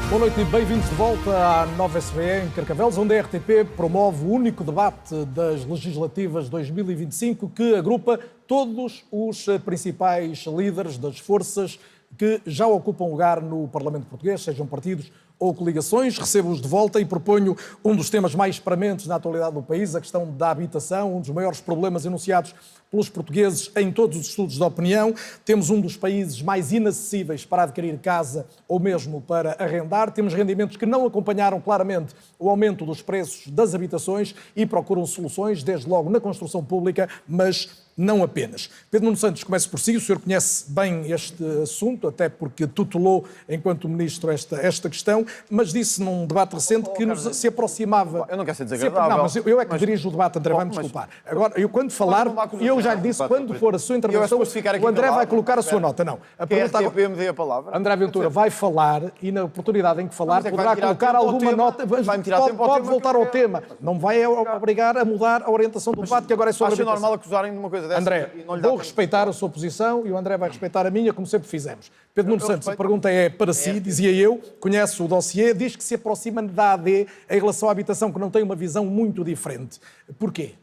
Boa noite e bem-vindos de volta à Nova SBE em Carcavelos, onde a RTP promove o único debate das legislativas 2025 que agrupa todos os principais líderes das forças que já ocupam lugar no Parlamento Português, sejam partidos ou coligações. Recebo-os de volta e proponho um dos temas mais prementes na atualidade do país, a questão da habitação, um dos maiores problemas enunciados pelos portugueses em todos os estudos de opinião. Temos um dos países mais inacessíveis para adquirir casa ou mesmo para arrendar. Temos rendimentos que não acompanharam claramente o aumento dos preços das habitações e procuram soluções, desde logo na construção pública, mas não apenas. Pedro Nuno Santos, comece por si. O senhor conhece bem este assunto, até porque tutelou, enquanto ministro, esta questão, mas disse num debate recente que se aproximava... Eu não quero ser desagradável. Não, mas eu é que dirijo o debate, André, vai-me desculpar. Agora, eu quando falar, eu já lhe disse, quando for a sua intervenção, o André vai colocar a sua nota. Não. A pergunta agora... me dê a palavra. André Ventura vai falar e na oportunidade em que falar poderá colocar alguma nota... Pode voltar ao tema. Não vai obrigar a mudar a orientação do debate, que agora é sobre a habitação. Acho normal acusarem de uma coisa dessa. André, vou respeitar a sua posição e o André vai respeitar a minha, como sempre fizemos. Pedro Nuno Santos, a pergunta é para si, dizia eu, conhece o dossiê, diz que se aproxima da AD em relação à habitação, que não tem uma visão muito diferente. Porquê?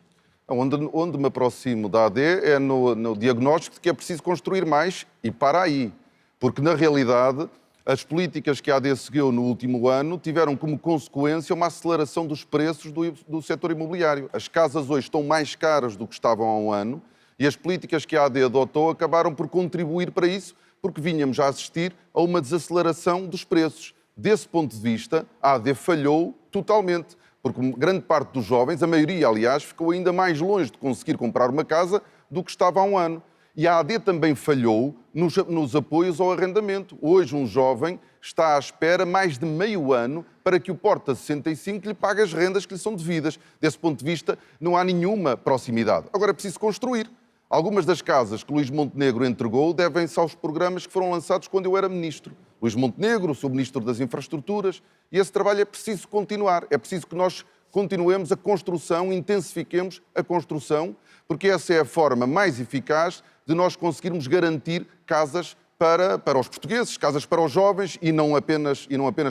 Onde me aproximo da AD é no diagnóstico de que é preciso construir mais e para aí. Porque, na realidade, as políticas que a AD seguiu no último ano tiveram como consequência uma aceleração dos preços do setor imobiliário. As casas hoje estão mais caras do que estavam há um ano e as políticas que a AD adotou acabaram por contribuir para isso, porque vínhamos a assistir a uma desaceleração dos preços. Desse ponto de vista, a AD falhou totalmente, porque grande parte dos jovens, a maioria, aliás, ficou ainda mais longe de conseguir comprar uma casa do que estava há um ano. E a AD também falhou nos apoios ao arrendamento. Hoje um jovem está à espera mais de meio ano para que o Porta 65 lhe pague as rendas que lhe são devidas. Desse ponto de vista, não há nenhuma proximidade. Agora é preciso construir. Algumas das casas que Luís Montenegro entregou devem-se aos programas que foram lançados quando eu era ministro. Luís Montenegro, sou ministro das Infraestruturas, e esse trabalho é preciso continuar. É preciso que nós continuemos a construção, intensifiquemos a construção, porque essa é a forma mais eficaz de nós conseguirmos garantir casas para os portugueses, casas para os jovens e não apenas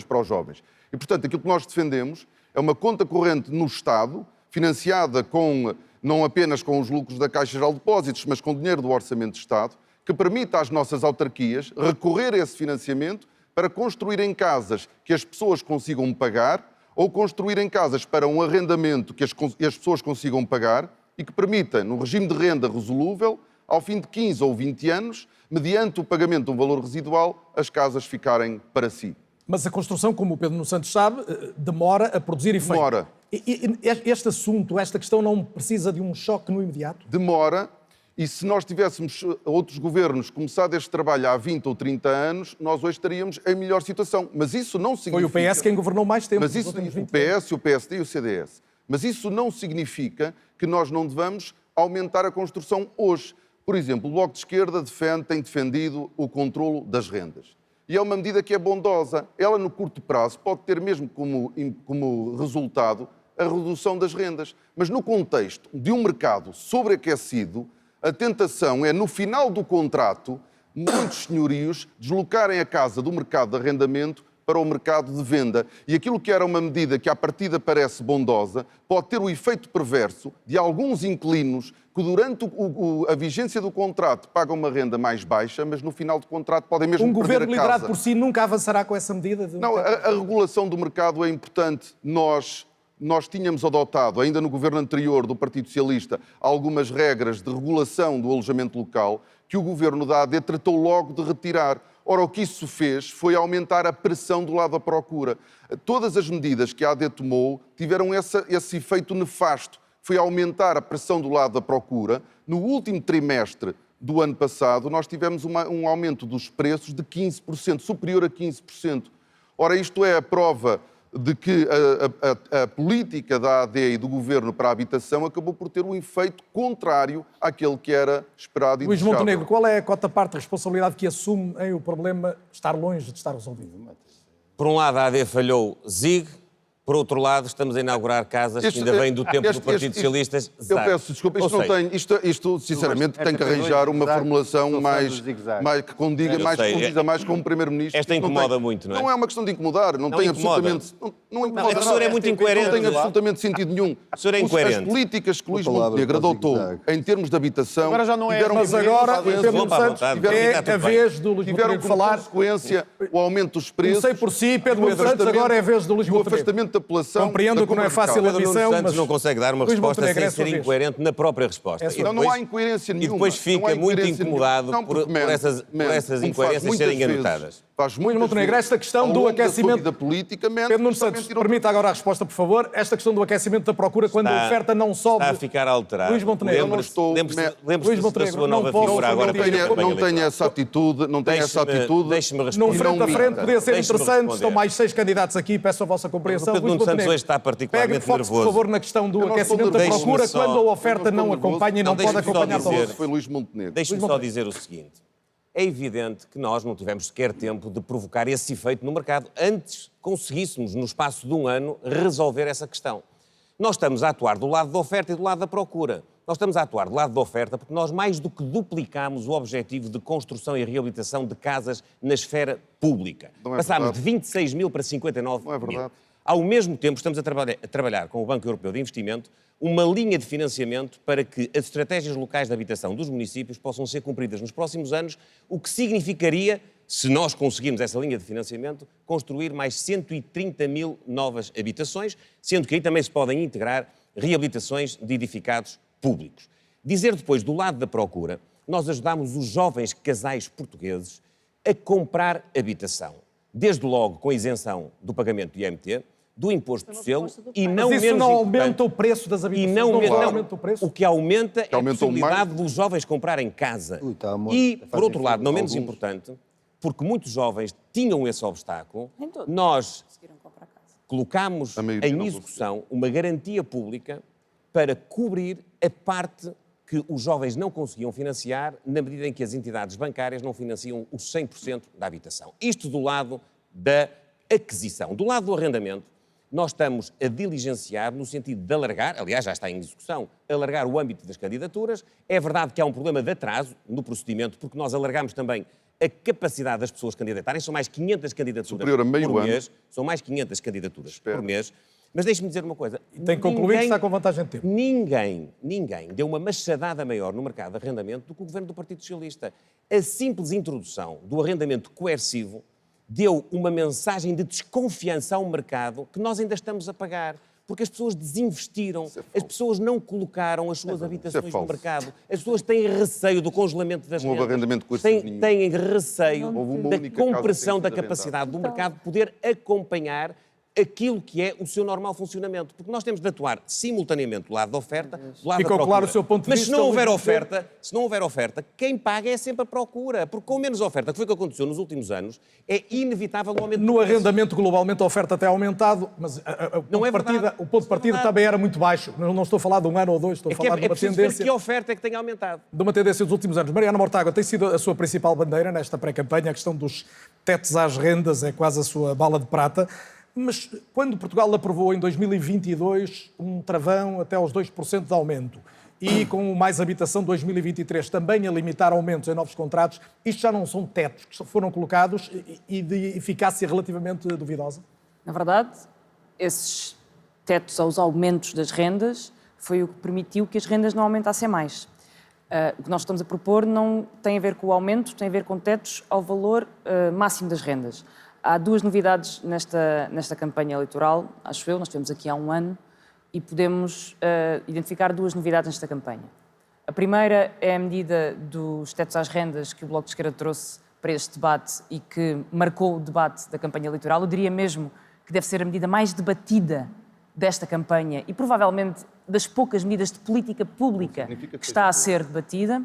para os jovens. E, portanto, aquilo que nós defendemos é uma conta corrente no Estado, financiada não apenas com os lucros da Caixa Geral de Depósitos, mas com dinheiro do Orçamento de Estado, que permita às nossas autarquias recorrer a esse financiamento para construir em casas que as pessoas consigam pagar ou construir em casas para um arrendamento que as pessoas consigam pagar e que permita, no regime de renda resolúvel, ao fim de 15 ou 20 anos, mediante o pagamento de um valor residual, as casas ficarem para si. Mas a construção, como o Pedro Nuno Santos sabe, demora a produzir efeito. Demora. E este assunto, esta questão não precisa de um choque no imediato? Demora, e se nós tivéssemos outros governos começado este trabalho há 20 ou 30 anos, nós hoje estaríamos em melhor situação. Mas isso não significa... Foi o PS quem governou mais tempo. Mas isso, o PS, o PSD e o CDS. Mas isso não significa que nós não devamos aumentar a construção hoje. Por exemplo, o Bloco de Esquerda tem defendido o controlo das rendas. E é uma medida que é bondosa. Ela, no curto prazo, pode ter mesmo como resultado a redução das rendas. Mas no contexto de um mercado sobreaquecido, a tentação é, no final do contrato, muitos senhorios deslocarem a casa do mercado de arrendamento para o mercado de venda. E aquilo que era uma medida que à partida parece bondosa, pode ter o efeito perverso de alguns inquilinos que durante a vigência do contrato pagam uma renda mais baixa, mas no final do contrato podem mesmo perder a casa. Um governo liderado por si nunca avançará com essa medida? Não, a regulação do mercado é importante. Nós tínhamos adotado, ainda no governo anterior do Partido Socialista, algumas regras de regulação do alojamento local que o governo da AD tratou logo de retirar. Ora, o que isso fez foi aumentar a pressão do lado da procura. Todas as medidas que a AD tomou tiveram esse efeito nefasto. Foi aumentar a pressão do lado da procura. No último trimestre do ano passado, nós tivemos um aumento dos preços de 15%, superior a 15%. Ora, isto é a prova de que a política da AD e do Governo para a habitação acabou por ter um efeito contrário àquele que era esperado e Luís desejável. Montenegro, qual é a cota-parte de responsabilidade que assume em o problema estar longe de estar resolvido? Por um lado, a AD falhou ZIG, Por outro lado, estamos a inaugurar casas que ainda vêm do tempo do Partido Socialista. Eu peço desculpa, isto sinceramente tem que arranjar uma formulação mais que condiga mais com o Primeiro-Ministro. Esta incomoda muito, não é? Não é uma questão de incomodar, não tem absolutamente... Não incomoda. O professor é muito incoerente. Não tem absolutamente sentido nenhum. O senhor é incoerente. As políticas que Luís Montenegro adotou em termos de habitação... Agora já não é. Mas agora, Pedro Santos, é a vez do Luís Tiveram Montenegro como falar. consequência o aumento dos preços... Comecei por si, Pedro Santos, agora é a vez do Luís o Montenegro. afastamento da população... Compreendo que não é fácil a Pedro Nuno missão, Santos mas não consegue dar uma Luís resposta Montenegro, sem ser incoerente na própria resposta. Não há incoerência nenhuma. E depois fica muito incomodado por essas incoerências serem anotadas. Faz Luís Montenegro, esta questão do aquecimento da política, Pedro Nuno Santos, permita agora a resposta, por favor. Esta questão do aquecimento da procura, quando a oferta não sobe... Está a ficar alterado. Luís Montenegro, Lembre-se da sua nova figura agora. Não tenho essa atitude, não tenho essa atitude. Deixe-me responder. Num frente a frente podia ser interessante. Estão mais 6 candidatos aqui, peço a vossa compreensão. O Pedro Nuno Santos hoje está particularmente nervoso. Por favor, na questão do aquecimento da procura, quando a oferta não acompanha e não pode acompanhar todos. Foi Luís Montenegro. Deixe-me só dizer o seguinte. É evidente que nós não tivemos sequer tempo de provocar esse efeito no mercado antes conseguíssemos, no espaço de um ano, resolver essa questão. Nós estamos a atuar do lado da oferta e do lado da procura. Nós estamos a atuar do lado da oferta porque nós mais do que duplicámos o objetivo de construção e reabilitação de casas na esfera pública. Passámos de 26 mil para 59 mil. Não é verdade. Ao mesmo tempo, estamos a trabalhar com o Banco Europeu de Investimento uma linha de financiamento para que as estratégias locais de habitação dos municípios possam ser cumpridas nos próximos anos, o que significaria, se nós conseguirmos essa linha de financiamento, construir mais 130 mil novas habitações, sendo que aí também se podem integrar reabilitações de edificados públicos. Dizer depois, do lado da procura, nós ajudámos os jovens casais portugueses a comprar habitação, desde logo com a isenção do pagamento do IMT, do imposto de selo e não menos importante... Mas isso não aumenta o preço das habitações? Não aumenta o preço? O que aumenta é a possibilidade dos jovens comprarem casa. E, por outro lado, não menos importante, porque muitos jovens tinham esse obstáculo, nós colocámos em execução uma garantia pública para cobrir a parte que os jovens não conseguiam financiar na medida em que as entidades bancárias não financiam os 100% da habitação. Isto do lado da aquisição. Do lado do arrendamento, nós estamos a diligenciar no sentido de alargar, aliás, já está em execução, alargar o âmbito das candidaturas. É verdade que há um problema de atraso no procedimento, porque nós alargamos também a capacidade das pessoas candidatarem. São mais 500 candidaturas superior a meio por mês. ano. São mais 500 candidaturas por mês. Mas deixe-me dizer uma coisa. Tem que concluir que está com vantagem de tempo. Ninguém deu uma machadada maior no mercado de arrendamento do que o governo do Partido Socialista. A simples introdução do arrendamento coercivo deu uma mensagem de desconfiança ao mercado que nós ainda estamos a pagar. Porque as pessoas desinvestiram, as pessoas não colocaram as suas habitações no mercado, as pessoas têm receio do congelamento das rendas, têm receio da compressão da capacidade do mercado de poder acompanhar aquilo que é o seu normal funcionamento. Porque nós temos de atuar simultaneamente do lado da oferta, do lado da procura. Ficou claro o seu ponto de vista. Mas se não houver oferta, quem paga é sempre a procura. Porque com menos oferta, que foi o que aconteceu nos últimos anos, é inevitável o aumento do preço. No arrendamento, globalmente, a oferta tem aumentado, mas o ponto de partida também era muito baixo. Não estou a falar de um ano ou dois, estou a falar de uma tendência... que a oferta é que tem aumentado. De uma tendência dos últimos anos. Mariana Mortágua, tem sido a sua principal bandeira nesta pré-campanha, a questão dos tetos às rendas é quase a sua bala de prata. Mas quando Portugal aprovou em 2022 um travão até aos 2% de aumento e com o Mais Habitação 2023 também a limitar aumentos em novos contratos, isto já não são tetos que foram colocados e de eficácia relativamente duvidosa? Na verdade, esses tetos aos aumentos das rendas foi o que permitiu que as rendas não aumentassem mais. O que nós estamos a propor não tem a ver com o aumento, tem a ver com tetos ao valor máximo das rendas. Há duas novidades nesta campanha eleitoral, acho eu, nós tivemos aqui há um ano, e podemos identificar duas novidades nesta campanha. A primeira é a medida dos tetos às rendas que o Bloco de Esquerda trouxe para este debate e que marcou o debate da campanha eleitoral. Eu diria mesmo que deve ser a medida mais debatida desta campanha e provavelmente das poucas medidas de política pública que está a ser debatida.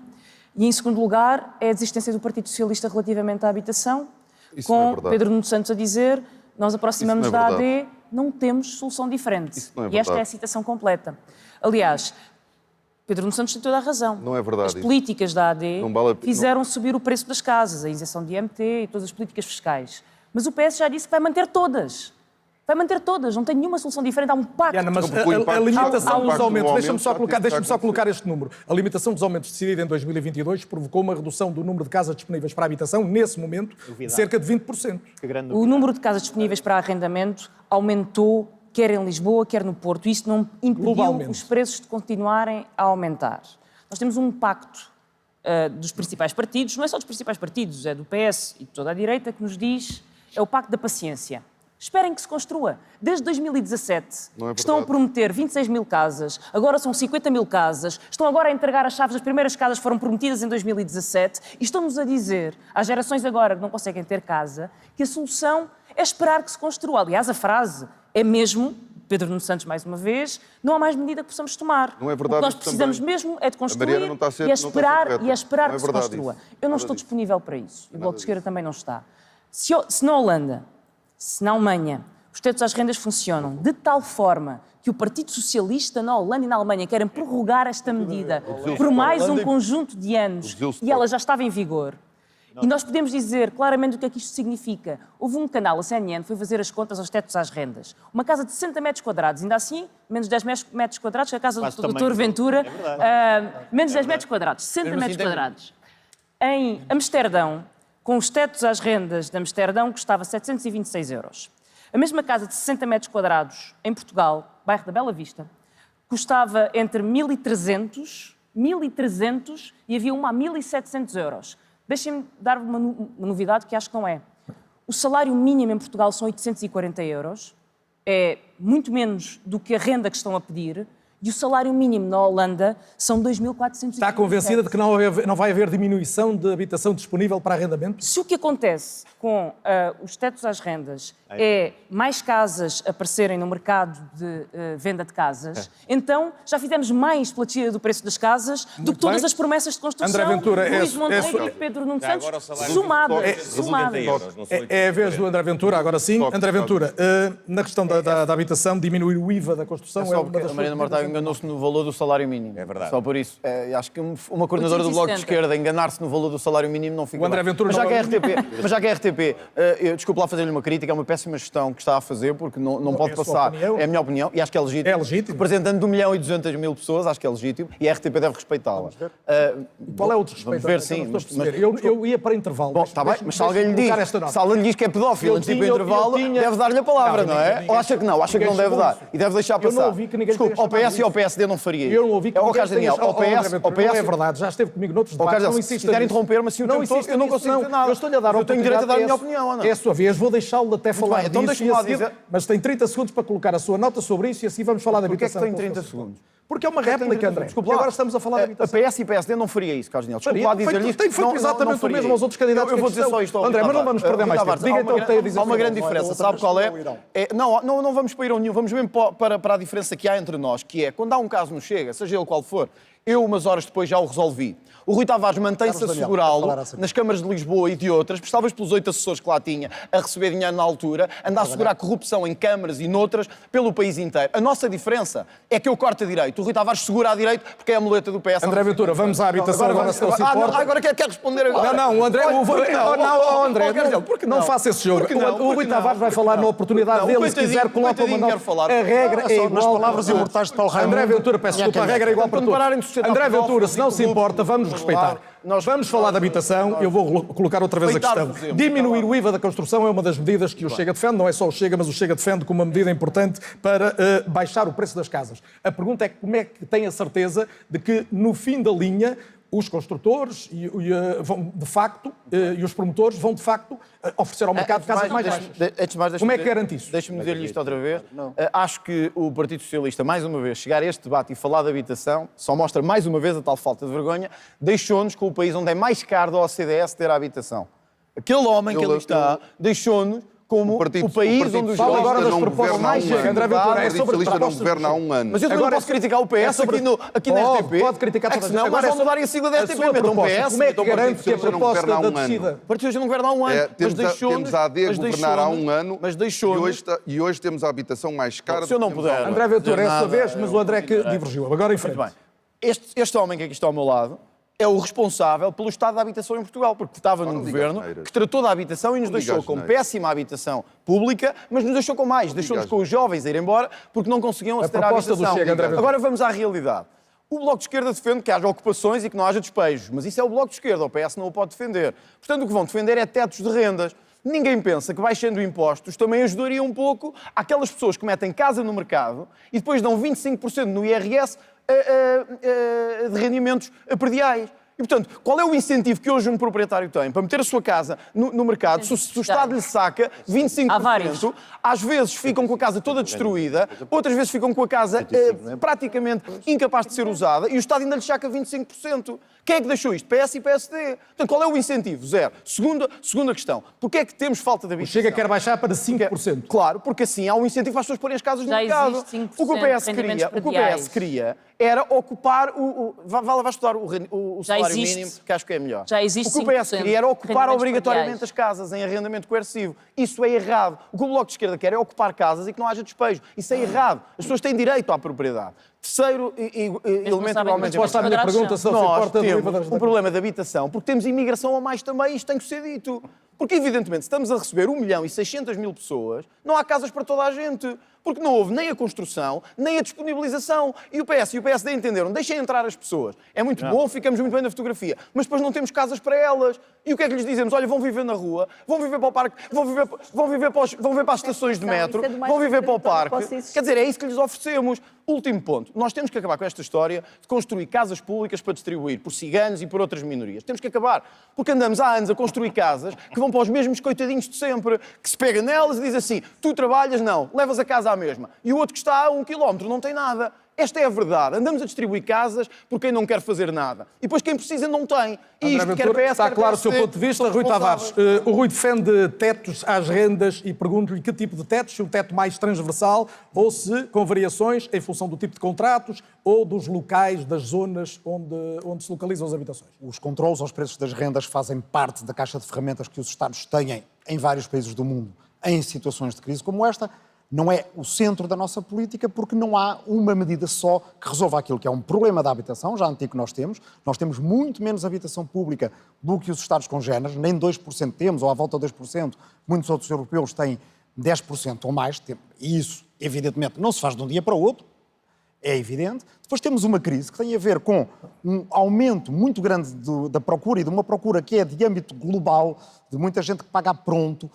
E, em segundo lugar, é a desistência do Partido Socialista relativamente à habitação, com Pedro Nuno Santos a dizer, nós aproximamos da AD, não temos solução diferente. E esta é a citação completa. Aliás, Pedro Nuno Santos tem toda a razão. Não é verdade. As políticas da AD fizeram subir o preço das casas, a isenção de IMT e todas as políticas fiscais. Mas o PS já disse que vai manter todas. Vai manter todas, não tem nenhuma solução diferente, há um pacto. Ana, mas Porque o a impacto- limitação o dos impacto aumentos, do deixa-me só, aumento já está colocar este número. A limitação dos aumentos decidida em 2022 provocou uma redução do número de casas disponíveis para habitação, nesse momento, de cerca de 20%. O número de casas disponíveis para arrendamento aumentou, quer em Lisboa, quer no Porto. Isto não impediu Globalmente. os preços de continuarem a aumentar. Nós temos um pacto dos principais partidos, não é só dos principais partidos, é do PS e de toda a direita, que nos diz, é o pacto da paciência. Esperem que se construa. Desde 2017 Não é estão a verdade. prometer 26 mil casas, agora são 50 mil casas, estão agora a entregar as chaves das primeiras casas que foram prometidas em 2017 e estão-nos a dizer, às gerações agora que não conseguem ter casa, que a solução é esperar que se construa. Aliás, a frase é mesmo, Pedro Nuno Santos mais uma vez, não há mais medida que possamos tomar. Não é verdade O que nós isso precisamos também. mesmo é de construir Mariana não está a ser- e não é está a ser esperar, correta. e é esperar Não é que se verdade construa. isso. Eu não Nada estou disso. disponível para isso. E o Bloco de Esquerda também não está. Se na Holanda, se na Alemanha, os tetos às rendas funcionam de tal forma que o Partido Socialista na Holanda e na Alemanha querem prorrogar esta medida por mais um conjunto de anos e ela já estava em vigor. E nós podemos dizer claramente o que é que isto significa. Houve um canal, a CNN, foi fazer as contas aos tetos às rendas. Uma casa de 60 metros quadrados, ainda assim, menos 10 metros quadrados, que a casa do Dr. Ventura, menos 10 metros quadrados, 60 metros quadrados. Em Amsterdão, com os tetos às rendas de Amsterdão, custava 726 euros. A mesma casa de 60 metros quadrados em Portugal, bairro da Bela Vista, custava entre 1.300 e havia uma a 1.700 euros. Deixem-me dar uma novidade que acho que não é. O salário mínimo em Portugal são 840 euros, é muito menos do que a renda que estão a pedir, e o salário mínimo na Holanda são 2.400 euros. Está convencida de que não vai haver diminuição de habitação disponível para arrendamento? Se o que acontece com os tetos às rendas é mais casas aparecerem no mercado de venda de casas, então já fizemos mais pela descida do preço das casas do que todas bem. as promessas de construção André Ventura, Luís Montenegro e Pedro Nuno Já Santos, agora o salário somadas. 70 euros, não sou É a vez do André Ventura, agora sim. Toque, André Ventura, na questão da habitação, diminuir o IVA da construção é Só uma porque das a Mariana suas Mortágua enganou-se no valor do salário mínimo. É verdade. Só por isso. Acho que uma coordenadora do Bloco de 870. Esquerda enganar-se no valor do salário mínimo não fica O André bem. Ventura mas já não que é vai- RTP, mas já que é RTP, desculpe lá fazer-lhe uma crítica, é uma péssima gestão que está a fazer, porque não pode é a sua passar. opinião. É a minha opinião e acho que é legítimo. É legítimo. Representante de 1.200.000 pessoas, acho que é legítimo e a RTP deve respeitá-la. Qual é o desrespeito? Vamos ver, Eu sim. não estou a perceber. Eu ia para intervalo. Bom, está bem, mas se alguém lhe diz, colocar esta nota. se alguém lhe diz que é pedófilo Eu antes de ir tinha- para o intervalo, eu tinha- deve dar-lhe a palavra, Não, não é? ninguém- Ou acha que não? Acha que não ninguém deve dar? chegou. E deve deixar Eu não passar. ouvi que ninguém Desculpe, tenha ao PS e chamado ao PSD não faria isso. Eu não ouvi que É o ninguém Carlos Daniel, tenha- ao André PS, Ventura, ao PS... não é verdade, já esteve comigo noutros debates, Carlos, não se insista quiser nisso. interromper-me assim o tempo todo, insista eu não nisso, consigo dizer nada. Eu estou-lhe a dar a Eu tenho direito a dar a minha oportunidade, opinião, Ana. É a sua vez, vou deixá-lo até falar bem, então disso deixa-me e lá a seguir- dizer- Mas tem 30 segundos para colocar a sua nota sobre isso e assim vamos falar da Porquê é que habitação. tem 30 com o professor. segundos? Porque é uma réplica, André. Desculpe E lá. agora estamos a falar da A habitação. PS e PSD não faria isso, Carlos Daniel. Desculpe lá Faria. dizer-lhe Tem feito exatamente o mesmo aos outros candidatos Eu vou que dizer aqui só estão. isto. André, mas não vamos perder mais tempo. Diga então o que tem a dizer. Há uma grande Não, diferença. outra Sabe qual é? questão, Irão. Não vamos para Irão nenhum. Vamos mesmo para a diferença que há entre nós, que é, quando há um caso no Chega, seja ele qual for, eu umas horas depois já o resolvi. O Rui Tavares mantém-se a Carlos Daniel, segurá-lo falar assim. nas câmaras de Lisboa e de outras, talvez pelos 8 assessores que lá tinha, a receber dinheiro na altura, anda a segurar corrupção em câmaras e noutras pelo país inteiro. A nossa diferença é que eu corto a direito. O Rui Tavares segura a direito porque é a muleta do PS. André Ventura, vamos à habitação agora, se não se importa. Agora quer responder agora. Não, o André, Olha, por que não? André, Quer dizer, por que não faça esse jogo. Por que não? O Por Rui que não? Tavares vai Por que falar não? na oportunidade Não, dele, o se quiser, coitadinho coloca uma quer nota. falar. A regra é Só igual. nas palavras imortais de Paulo Raimundo. André Ventura, peço desculpa, a regra é igual para Quando pararem de todos. sustentar André pedófilos Ventura, se não e se corruptos, importa, vamos respeitar. Vamos falar da habitação, eu vou colocar outra vez a questão. Respeitar-vos, Diminuir o IVA da construção é uma das medidas que o Chega defende, não é só o Chega, mas o Chega defende como uma medida importante para baixar o preço das casas. A pergunta é como é que tem a certeza de que no fim da linha os construtores vão de facto e os promotores vão de facto oferecer ao mercado casas mais baixas. Como é que garante isso? Deixa-me dizer-lhe isto outra vez. Acho que o Partido Socialista, mais uma vez, chegar a este debate e falar de habitação, só mostra mais uma vez a tal falta de vergonha, deixou-nos com o país onde é mais caro da OCDE ter a habitação. Aquele homem que ali está deixou-nos como o país onde os Fala jovens... agora das não propostas governa há mais um Chega. ano. André Ventura, O é Partido sobre Socialista não propostas do governa há Chega. um ano. Mas eu também Agora posso criticar o PS é sobre- aqui na RTP. Pode criticar É que senão Agora, vão mudar a sigla da a RTP, sua metam proposta, PS. como é que metam garante Partido que a Socialista não proposta governa há da um ano. descida... O Partido Socialista não governa há um ano, Temos a AD a governar há um ano mas deixou-nos... e hoje temos a habitação mais cara Se eu não do que temos há um puder... ano. André Ventura, é a sua nada, vez, mas o André que divergiu. Agora em frente. Muito bem. Este homem que aqui está ao meu lado é o responsável pelo estado da habitação em Portugal, porque estava num governo que tratou da habitação e nos deixou com péssima habitação pública, mas nos deixou com mais, deixou-nos com os jovens a ir embora porque não conseguiam aceder à habitação. Agora vamos à realidade. O Bloco de Esquerda defende que haja ocupações e que não haja despejos, mas isso é o Bloco de Esquerda, o PS não o pode defender. Portanto, o que vão defender é tetos de rendas. Ninguém pensa que baixando impostos também ajudaria um pouco aquelas pessoas que metem casa no mercado e depois dão 25% no IRS de rendimentos prediais. E, portanto, qual é o incentivo que hoje um proprietário tem para meter a sua casa no mercado se o Estado lhe saca 25%? Às vezes ficam com a casa toda destruída, outras vezes ficam com a casa praticamente incapaz de ser usada e o Estado ainda lhe saca 25%. Quem é que deixou isto? PS e PSD. Portanto, qual é o incentivo? Zero. Segunda questão. Porquê é que temos falta de habitação? Chega quer baixar para 5%. Claro, porque assim há um incentivo para as pessoas porem as casas no mercado. O que o PS queria era ocupar vai estudar o salário mínimo, que acho que é melhor. Já existe o que o PS queria era ocupar obrigatoriamente as casas em arrendamento coercivo. Isso é errado. O que o Bloco de Esquerda quer é ocupar casas e que não haja despejo. Isso é errado. As pessoas têm direito à propriedade. Terceiro elemento igualmente... Resposta à minha pergunta, se não se importa... Nós temos um problema de habitação, porque temos imigração a mais também, isto tem que ser dito. Porque, evidentemente, se estamos a receber 1.600.000 pessoas, não há casas para toda a gente. Porque não houve nem a construção, nem a disponibilização. E o PS e o PSD entenderam, deixem entrar as pessoas. É muito bom, ficamos muito bem na fotografia, mas depois não temos casas para elas. E o que é que lhes dizemos? Olha, vão viver na rua, vão viver para o parque, vão viver para as estações de metro, vão viver para o parque. Quer dizer, é isso que lhes oferecemos. Último ponto. Nós temos que acabar com esta história de construir casas públicas para distribuir por ciganos e por outras minorias. Temos que acabar. Porque andamos há anos a construir casas que vão para os mesmos coitadinhos de sempre, que se pega nelas e diz assim, tu trabalhas, não, levas a casa à mesma. E o outro que está a 1 quilómetro não tem nada. Esta é a verdade. Andamos a distribuir casas por quem não quer fazer nada. E depois quem precisa não tem. E isto quer PS, está claro o seu ponto de vista. Rui Tavares, o Rui defende tetos às rendas e pergunto-lhe que tipo de tetos, se um teto mais transversal ou se com variações em função do tipo de contratos ou dos locais, das zonas onde se localizam as habitações. Os controlos aos preços das rendas fazem parte da caixa de ferramentas que os Estados têm em vários países do mundo em situações de crise como esta. Não é o centro da nossa política porque não há uma medida só que resolva aquilo que é um problema da habitação, já antigo que nós temos. Nós temos muito menos habitação pública do que os Estados congêneres, nem 2% temos, ou à volta de 2%. Muitos outros europeus têm 10% ou mais. E isso, evidentemente, não se faz de um dia para o outro. É evidente. Depois temos uma crise que tem a ver com um aumento muito grande da procura e de uma procura que é de âmbito global, de muita gente que paga a pronto,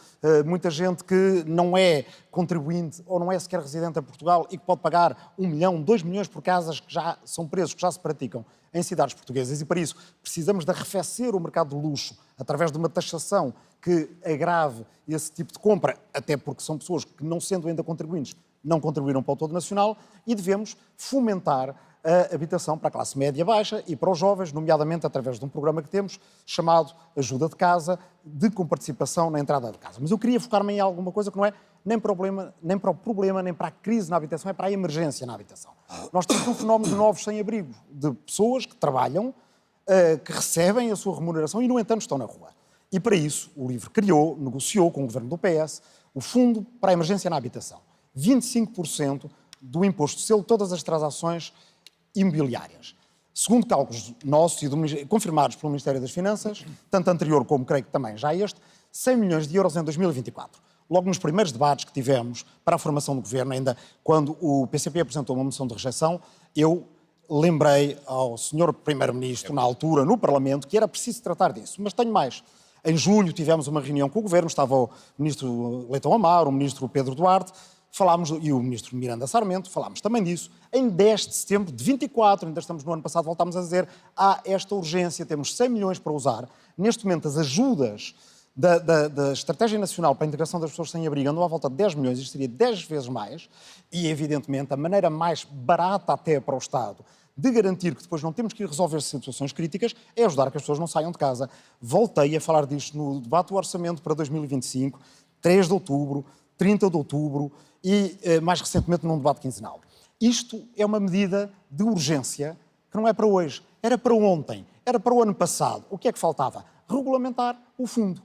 muita gente que não é contribuinte ou não é sequer residente em Portugal e que pode pagar 1 milhão, 2 milhões por casas que já são preços, que já se praticam em cidades portuguesas. E para isso precisamos de arrefecer o mercado de luxo através de uma taxação que agrave esse tipo de compra, até porque são pessoas que, não sendo ainda contribuintes, não contribuíram para o todo nacional, e devemos fomentar a habitação para a classe média baixa e para os jovens, nomeadamente através de um programa que temos chamado Ajuda de Casa, de comparticipação na entrada de casa. Mas eu queria focar-me em alguma coisa que não é nem para o problema, nem para a crise na habitação, é para a emergência na habitação. Nós temos um fenómeno de novos sem-abrigo, de pessoas que trabalham, que recebem a sua remuneração e, no entanto, estão na rua. E para isso, o LIVRE negociou com o governo do PS, o Fundo para a Emergência na Habitação. 25% do imposto de selo, todas as transações imobiliárias. Segundo cálculos nossos e confirmados pelo Ministério das Finanças, tanto anterior como creio que também já 100 milhões de euros em 2024. Logo nos primeiros debates que tivemos para a formação do governo, ainda quando o PCP apresentou uma moção de rejeição, eu lembrei ao Sr. Primeiro-Ministro, na altura, no Parlamento, que era preciso tratar disso. Mas tenho mais. Em julho tivemos uma reunião com o governo, estava o Ministro Leitão Amaro, o Ministro Pedro Duarte, e o Ministro Miranda Sarmento, falámos também disso. Em 10 de setembro de 24, ainda estamos no ano passado, voltámos a dizer, há esta urgência, temos 100 milhões para usar. Neste momento, as ajudas da Estratégia Nacional para a Integração das Pessoas Sem Abrigo andam à volta de 10 milhões, isto seria 10 vezes mais, e evidentemente a maneira mais barata até para o Estado de garantir que depois não temos que ir resolver situações críticas é ajudar que as pessoas não saiam de casa. Voltei a falar disto no debate do Orçamento para 2025, 3 de outubro, 30 de outubro e, mais recentemente, num debate quinzenal. Isto é uma medida de urgência que não é para hoje, era para ontem, era para o ano passado. O que é que faltava? Regulamentar o fundo.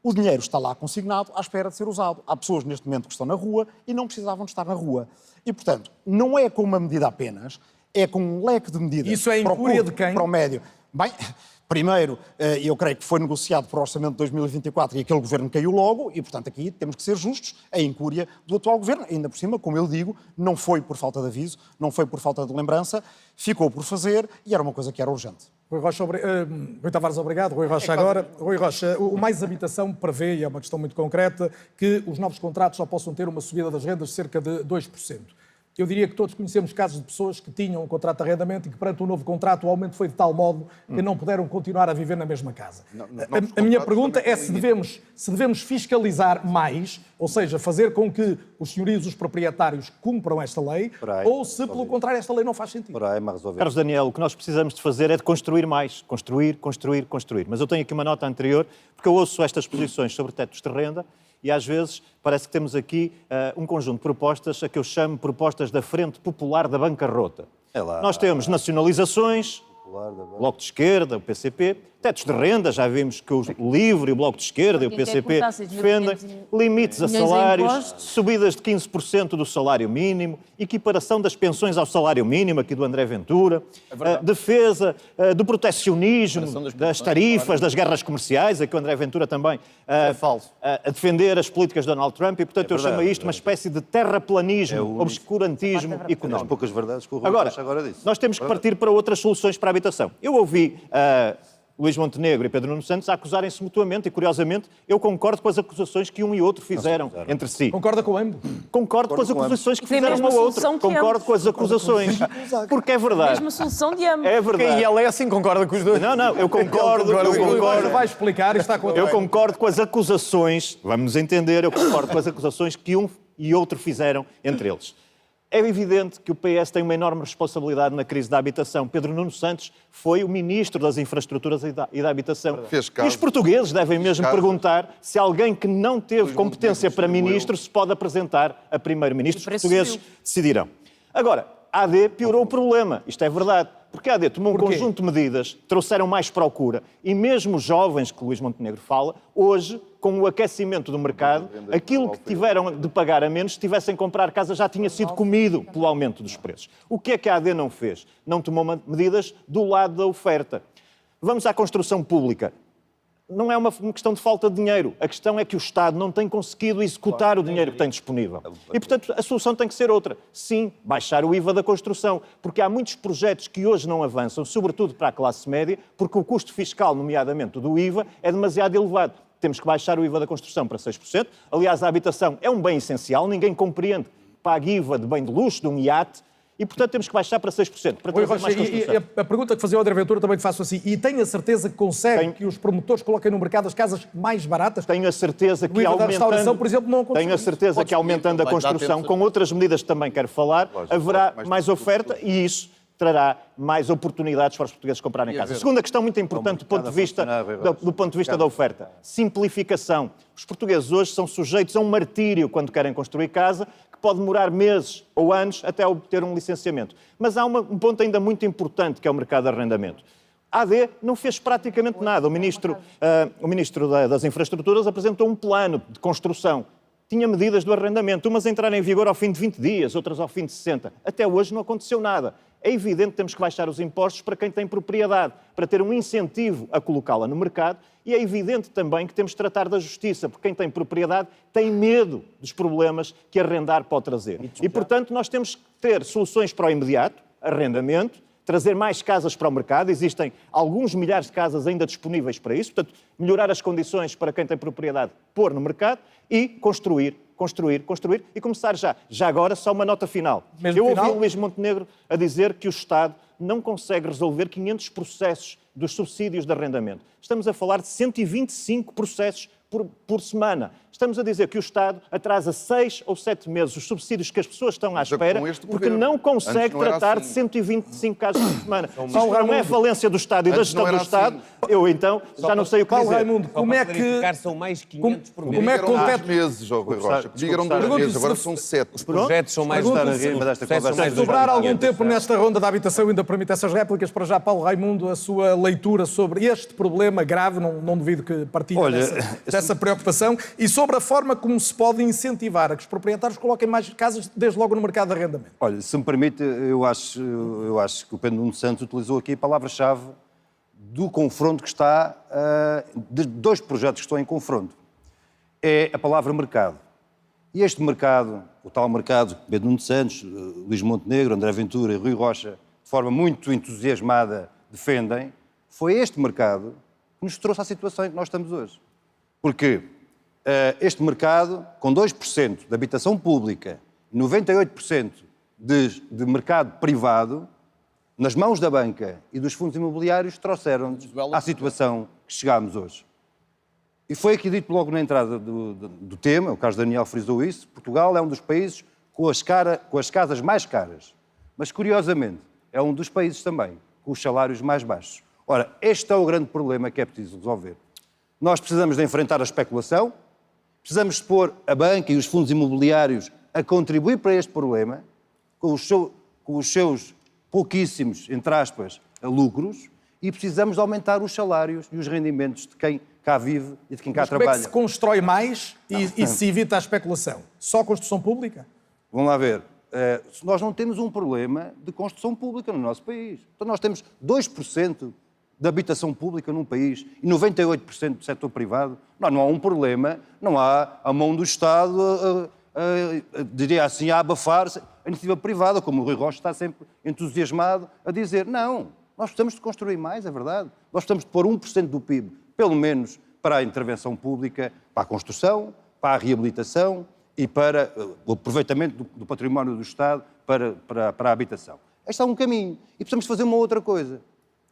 O dinheiro está lá consignado à espera de ser usado. Há pessoas neste momento que estão na rua e não precisavam de estar na rua. E, portanto, não é com uma medida apenas, é com um leque de medidas. Isso é incúria de quem? Para o médio. Bem, primeiro, eu creio que foi negociado para o Orçamento de 2024 e aquele governo caiu logo e, portanto, aqui temos que ser justos. A incúria do atual governo, ainda por cima, como eu digo, não foi por falta de aviso, não foi por falta de lembrança, ficou por fazer e era uma coisa que era urgente. Rui Rocha, Rui Tavares, obrigado. Rui Rocha agora. Rui Rocha, o Mais Habitação prevê, e é uma questão muito concreta, que os novos contratos só possam ter uma subida das rendas de cerca de 2%. Eu diria que todos conhecemos casos de pessoas que tinham um contrato de arrendamento e que, perante o novo contrato, o aumento foi de tal modo que não puderam continuar a viver na mesma casa. A minha pergunta é se devemos fiscalizar mais, ou seja, fazer com que os senhorios, os proprietários, cumpram esta lei, ou se, pelo contrário, esta lei não faz sentido. Carlos Daniel, o que nós precisamos de fazer é de construir mais. Construir. Mas eu tenho aqui uma nota anterior, porque eu ouço estas posições sobre tetos de renda e às vezes parece que temos aqui um conjunto de propostas a que eu chamo propostas da Frente Popular da Bancarrota. Nós temos nacionalizações, Bloco de Esquerda, o PCP, tetos de renda, já vimos que o LIVRE, o Bloco de Esquerda e o PCP defendem, limites a salários, subidas de 15% do salário mínimo, equiparação das pensões ao salário mínimo, aqui do André Ventura, defesa do protecionismo, das tarifas, das guerras comerciais, aqui o André Ventura também a defender as políticas de Donald Trump e, portanto, eu chamo isto uma espécie de terraplanismo, obscurantismo económico. As poucas verdades que o Rui Rocha agora disse. Nós temos que partir para outras soluções para a habitação. Eu ouvi Luís Montenegro e Pedro Nuno Santos a acusarem-se mutuamente e, curiosamente, eu concordo com as acusações que um e outro fizeram entre si. Concorda com ambos? Concordo com as acusações que fizeram um ao outro. Concordo com as acusações. Porque é verdade. Mesma solução de ambos. É verdade. E ela é assim, concorda com os dois? Não, eu concordo. Vai explicar e está com Eu concordo com as acusações, vamos entender, eu concordo com as acusações que um e outro fizeram entre eles. É evidente que o PS tem uma enorme responsabilidade na crise da habitação. Pedro Nuno Santos foi o ministro das Infraestruturas e da Habitação. E os portugueses devem mesmo perguntar se alguém que não teve competência para ministro se pode apresentar a primeiro-ministro. Os portugueses decidirão. Agora, a AD piorou o problema. Isto é verdade. Porque a AD tomou um conjunto de medidas, trouxeram mais procura e mesmo os jovens que Luís Montenegro fala, hoje, com o aquecimento do mercado, aquilo que tiveram de pagar a menos, se tivessem comprar casa, já tinha sido comido pelo aumento dos preços. O que é que a AD não fez? Não tomou medidas do lado da oferta. Vamos à construção pública. Não é uma questão de falta de dinheiro. A questão é que o Estado não tem conseguido executar o dinheiro que tem disponível. E, portanto, a solução tem que ser outra. Sim, baixar o IVA da construção. Porque há muitos projetos que hoje não avançam, sobretudo para a classe média, porque o custo fiscal, nomeadamente do IVA, é demasiado elevado. Temos que baixar o IVA da construção para 6%. Aliás, a habitação é um bem essencial. Ninguém compreende que pague IVA de bem de luxo, de um iate. E, portanto, temos que baixar para 6%, para trazer mais construção. E a pergunta que fazia o André Ventura também te faço assim. E tenho a certeza que consegue que os promotores coloquem no mercado as casas mais baratas? Tenho a certeza que aumentando, por exemplo, não aconteceu. Tenho a certeza que aumentando a construção, com outras medidas que também quero falar, haverá mais oferta e isso trará mais oportunidades para os portugueses comprarem casa. Segunda questão muito importante do ponto de vista da oferta. Simplificação. Os portugueses hoje são sujeitos a um martírio quando querem construir casa, que pode demorar meses ou anos até obter um licenciamento. Mas há um ponto ainda muito importante, que é o mercado de arrendamento. A AD não fez praticamente nada. O Ministro das Infraestruturas apresentou um plano de construção. Tinha medidas do arrendamento, umas entraram em vigor ao fim de 20 dias, outras ao fim de 60. Até hoje não aconteceu nada. É evidente que temos que baixar os impostos para quem tem propriedade, para ter um incentivo a colocá-la no mercado, e é evidente também que temos de tratar da justiça, porque quem tem propriedade tem medo dos problemas que arrendar pode trazer. E, portanto, nós temos que ter soluções para o imediato, arrendamento, trazer mais casas para o mercado, existem alguns milhares de casas ainda disponíveis para isso, portanto, melhorar as condições para quem tem propriedade, pôr no mercado e construir e começar já. Já agora, só uma nota final. Eu ouvi o Luís Montenegro a dizer que o Estado não consegue resolver 500 processos dos subsídios de arrendamento. Estamos a falar de 125 processos por semana. Estamos a dizer que o Estado atrasa 6 ou 7 meses os subsídios que as pessoas estão à espera porque não consegue tratar de 125 casos por semana. Se isto não é a falência do Estado e da gestão do Estado, eu então já não sei o que dizer. Raimundo, como é que... São mais 500 por mês. Como é que Eram 2 meses, Rui Rocha. Eram 2 meses, agora são 7. Os projetos são mais... Se sobrar algum tempo nesta ronda da habitação, ainda permite essas réplicas, para já, Paulo Raimundo, a sua leitura sobre este problema grave, não duvido que partilhe dessa preocupação, e sobre a forma como se pode incentivar a que os proprietários coloquem mais casas desde logo no mercado de arrendamento. Olha, se me permite, eu acho que o Pedro Nuno Santos utilizou aqui a palavra-chave do confronto que está, de dois projetos que estão em confronto. É a palavra mercado. E este mercado, o tal mercado, Pedro Nuno Santos, Luís Montenegro, André Ventura e Rui Rocha, de forma muito entusiasmada, defendem, foi este mercado que nos trouxe à situação em que nós estamos hoje. Porque este mercado, com 2% de habitação pública e 98% de mercado privado, nas mãos da banca e dos fundos imobiliários, trouxeram-nos à situação que chegámos hoje. E foi aqui dito logo na entrada do tema, o Carlos Daniel frisou isso, Portugal é um dos países com as casas mais caras, mas curiosamente é um dos países também com os salários mais baixos. Ora, este é o grande problema que é preciso resolver. Nós precisamos de enfrentar a especulação, precisamos de pôr a banca e os fundos imobiliários a contribuir para este problema, com os seus pouquíssimos, entre aspas, lucros, e precisamos de aumentar os salários e os rendimentos de quem cá vive e de quem cá trabalha. Como é que se constrói mais e se evita a especulação? Só construção pública? Vamos lá ver. Nós não temos um problema de construção pública no nosso país. Então nós temos 2% de habitação pública num país e 98% do setor privado. Não há um problema, não há a mão do Estado, diria assim, a abafar a iniciativa privada, como o Rui Rocha está sempre entusiasmado a dizer. Não, nós precisamos de construir mais, é verdade. Nós precisamos de pôr 1% do PIB, pelo menos, para a intervenção pública, para a construção, para a reabilitação e para o aproveitamento do património do Estado para a habitação. Este é um caminho. E precisamos fazer uma outra coisa.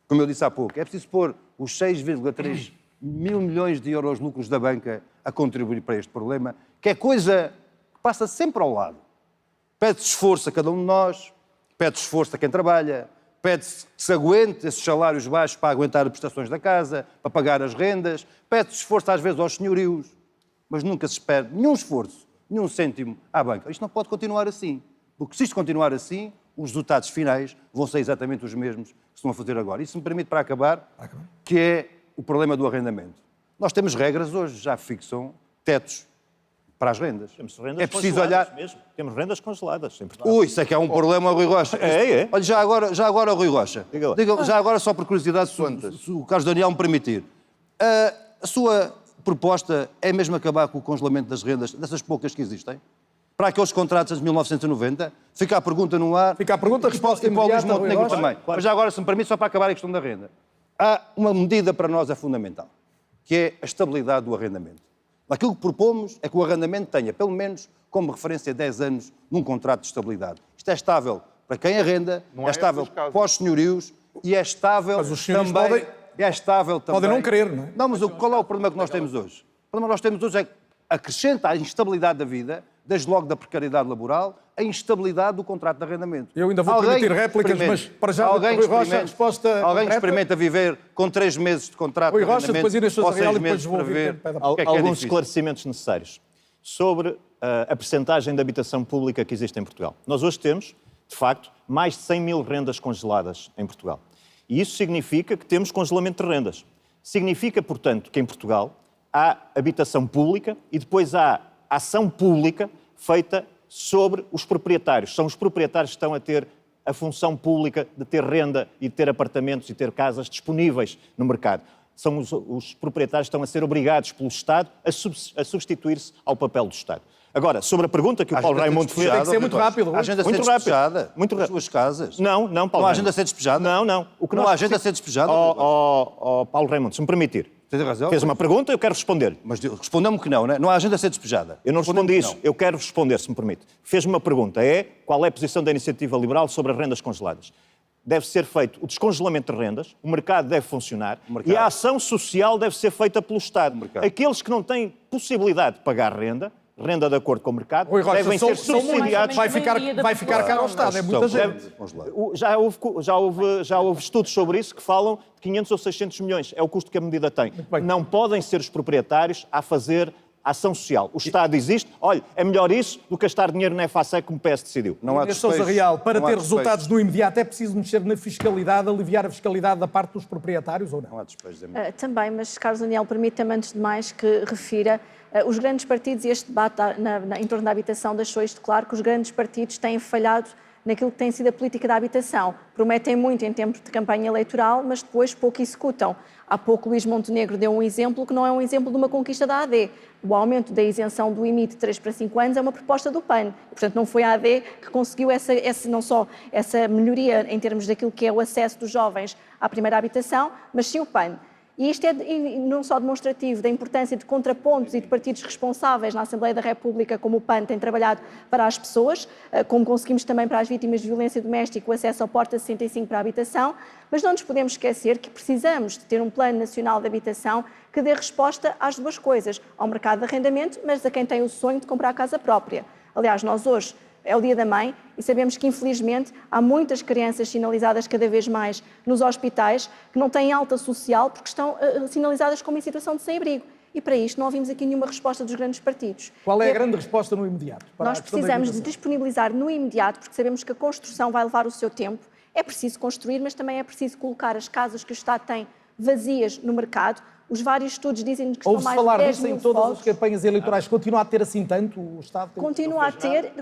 Como eu disse há pouco, é preciso pôr os 6,3 mil milhões de euros de lucros da banca a contribuir para este problema, que é coisa que passa sempre ao lado. Pede-se esforço a cada um de nós, pede-se esforço a quem trabalha, pede-se que se aguente esses salários baixos para aguentar as prestações da casa, para pagar as rendas, pede-se esforço às vezes aos senhorios, mas nunca se pede nenhum esforço, nenhum cêntimo à banca. Isto não pode continuar assim, porque se isto continuar assim, os resultados finais vão ser exatamente os mesmos que se estão a fazer agora. Isso me permite, para acabar, que é o problema do arrendamento. Nós temos regras hoje, já fixam tetos para as rendas. Temos rendas é preciso olhar mesmo. Temos rendas congeladas em Portugal. Ui, isso é que é um problema, Rui Rocha. É. Olha, já agora, Rui Rocha. Diga, já agora, só por curiosidade, se o Carlos Daniel me permitir. A sua proposta é mesmo acabar com o congelamento das rendas, dessas poucas que existem? Para aqueles contratos de 1990? Fica a pergunta no ar. Fica a pergunta, a resposta imediata, Luís Montenegro também. Claro. Mas já agora, se me permite, só para acabar a questão da renda. Há uma medida para nós é fundamental, que é a estabilidade do arrendamento. Aquilo que propomos é que o arrendamento tenha, pelo menos, como referência 10 anos num contrato de estabilidade. Isto é estável para quem arrenda, é estável para os senhorios e é estável mas os senhorios também... É estável também... Podem não querer, não é? Não, mas qual é o problema que nós temos hoje? O problema que nós temos hoje é que acrescenta à instabilidade da vida, desde logo da precariedade laboral, a instabilidade do contrato de arrendamento. Eu ainda vou permitir réplicas, mas para já, Rui Rocha, a resposta alguém que experimenta viver com 3 meses de contrato Rui de Rocha, arrendamento, depois Inês Sousa ou 6 Real, e meses depois vou para ver o que é Alguns difícil. esclarecimentos necessários sobre a percentagem de habitação pública que existe em Portugal. Nós hoje temos, de facto, mais de 100 mil rendas congeladas em Portugal. E isso significa que temos congelamento de rendas. Significa, portanto, que em Portugal há habitação pública e depois há ação pública feita sobre os proprietários. São os proprietários que estão a ter a função pública de ter renda e de ter apartamentos e ter casas disponíveis no mercado. São os proprietários que estão a ser obrigados pelo Estado a substituir-se ao papel do Estado. Agora, sobre a pergunta que o Paulo Raimundo fez... Tem que ser muito rápido. A agenda ser despejada nas suas casas? Não, Paulo Raimundo. Não há agenda a ser despejada? Não. Não há agenda a ser despejada? Paulo Raimundo, se me permitir. Tem razão. Fez uma pergunta, eu quero responder. Mas respondeu-me que não, né? Não há agenda a ser despejada. Eu não respondi isso. Eu quero responder, se me permite. Fez-me uma pergunta. Qual é a posição da Iniciativa Liberal sobre as rendas congeladas? Deve ser feito o descongelamento de rendas, o mercado deve funcionar e a ação social deve ser feita pelo Estado. Aqueles que não têm possibilidade de pagar renda de acordo com o mercado, devem ser subsidiados. Vai ficar caro ao Estado, é muita gente. Já houve estudos sobre isso que falam de 500 ou 600 milhões. É o custo que a medida tem. Não podem ser os proprietários a fazer ação social. O Estado existe. Olha, é melhor isso do que gastar dinheiro na EFASEC como o PS decidiu. Não há Sousa Real, para ter resultados no imediato é preciso mexer na fiscalidade, aliviar a fiscalidade da parte dos proprietários ou não? Não há despejos. Também, mas Carlos Daniel, permita-me antes de mais que refira os grandes partidos, e este debate em torno da habitação deixou isto claro, que os grandes partidos têm falhado naquilo que tem sido a política da habitação. Prometem muito em termos de campanha eleitoral, mas depois pouco executam. Há pouco Luís Montenegro deu um exemplo que não é um exemplo de uma conquista da AD. O aumento da isenção do IMI de 3 para 5 anos é uma proposta do PAN. Portanto, não foi a AD que conseguiu não só essa melhoria em termos daquilo que é o acesso dos jovens à primeira habitação, mas sim o PAN. E isto é não só demonstrativo da importância de contrapontos e de partidos responsáveis na Assembleia da República, como o PAN tem trabalhado para as pessoas, como conseguimos também para as vítimas de violência doméstica o acesso ao Porta 65 para a habitação, mas não nos podemos esquecer que precisamos de ter um Plano Nacional de Habitação que dê resposta às duas coisas, ao mercado de arrendamento, mas a quem tem o sonho de comprar a casa própria. Aliás, nós hoje é o Dia da Mãe e sabemos que, infelizmente, há muitas crianças sinalizadas cada vez mais nos hospitais que não têm alta social porque estão sinalizadas como em situação de sem-abrigo. E para isto não ouvimos aqui nenhuma resposta dos grandes partidos. Qual é a grande resposta no imediato? Nós precisamos de disponibilizar no imediato, porque sabemos que a construção vai levar o seu tempo. É preciso construir, mas também é preciso colocar as casas que o Estado tem vazias no mercado. Os vários estudos dizem que estão mais de 10 mil Ouve-se falar disso em todas as campanhas eleitorais. Continua a ter assim tanto o Estado? Continua a ter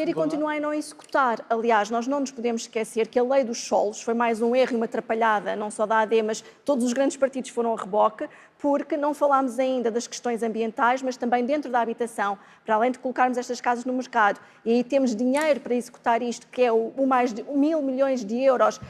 e continua a não executar. Aliás, nós não nos podemos esquecer que a lei dos solos foi mais um erro e uma atrapalhada, não só da AD, mas todos os grandes partidos foram a reboque, porque não falámos ainda das questões ambientais, mas também dentro da habitação, para além de colocarmos estas casas no mercado. E aí temos dinheiro para executar isto, que é o mais de 1.000 milhões de euros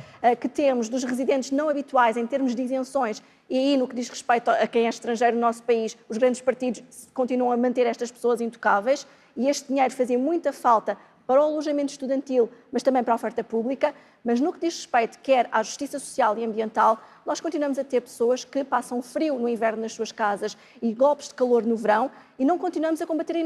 que temos dos residentes não habituais em termos de isenções. E aí, no que diz respeito a quem é estrangeiro no nosso país, os grandes partidos continuam a manter estas pessoas intocáveis e este dinheiro fazia muita falta para o alojamento estudantil, mas também para a oferta pública. Mas no que diz respeito quer à justiça social e ambiental, nós continuamos a ter pessoas que passam frio no inverno nas suas casas e golpes de calor no verão e não continuamos a combater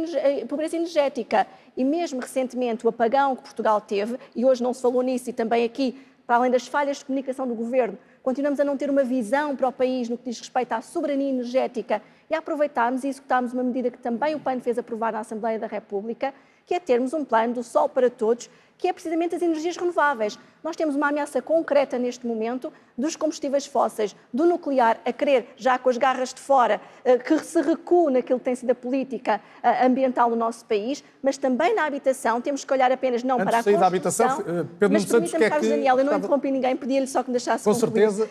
a pobreza energética. E mesmo recentemente o apagão que Portugal teve, e hoje não se falou nisso e também aqui, para além das falhas de comunicação do Governo, continuamos a não ter uma visão para o país no que diz respeito à soberania energética e a aproveitarmos e executarmos uma medida que também o PAN fez aprovar na Assembleia da República, que é termos um plano do sol para todos, que é precisamente as energias renováveis. Nós temos uma ameaça concreta neste momento dos combustíveis fósseis, do nuclear, a querer, já com as garras de fora, que se recua naquilo que tem sido a política ambiental no nosso país, mas também na habitação temos que olhar apenas não para a construção, da habitação, Pedro mas permita-me, Carlos Daniel, eu não interrompi ninguém, pedi-lhe só que me deixasse com concluir. certeza.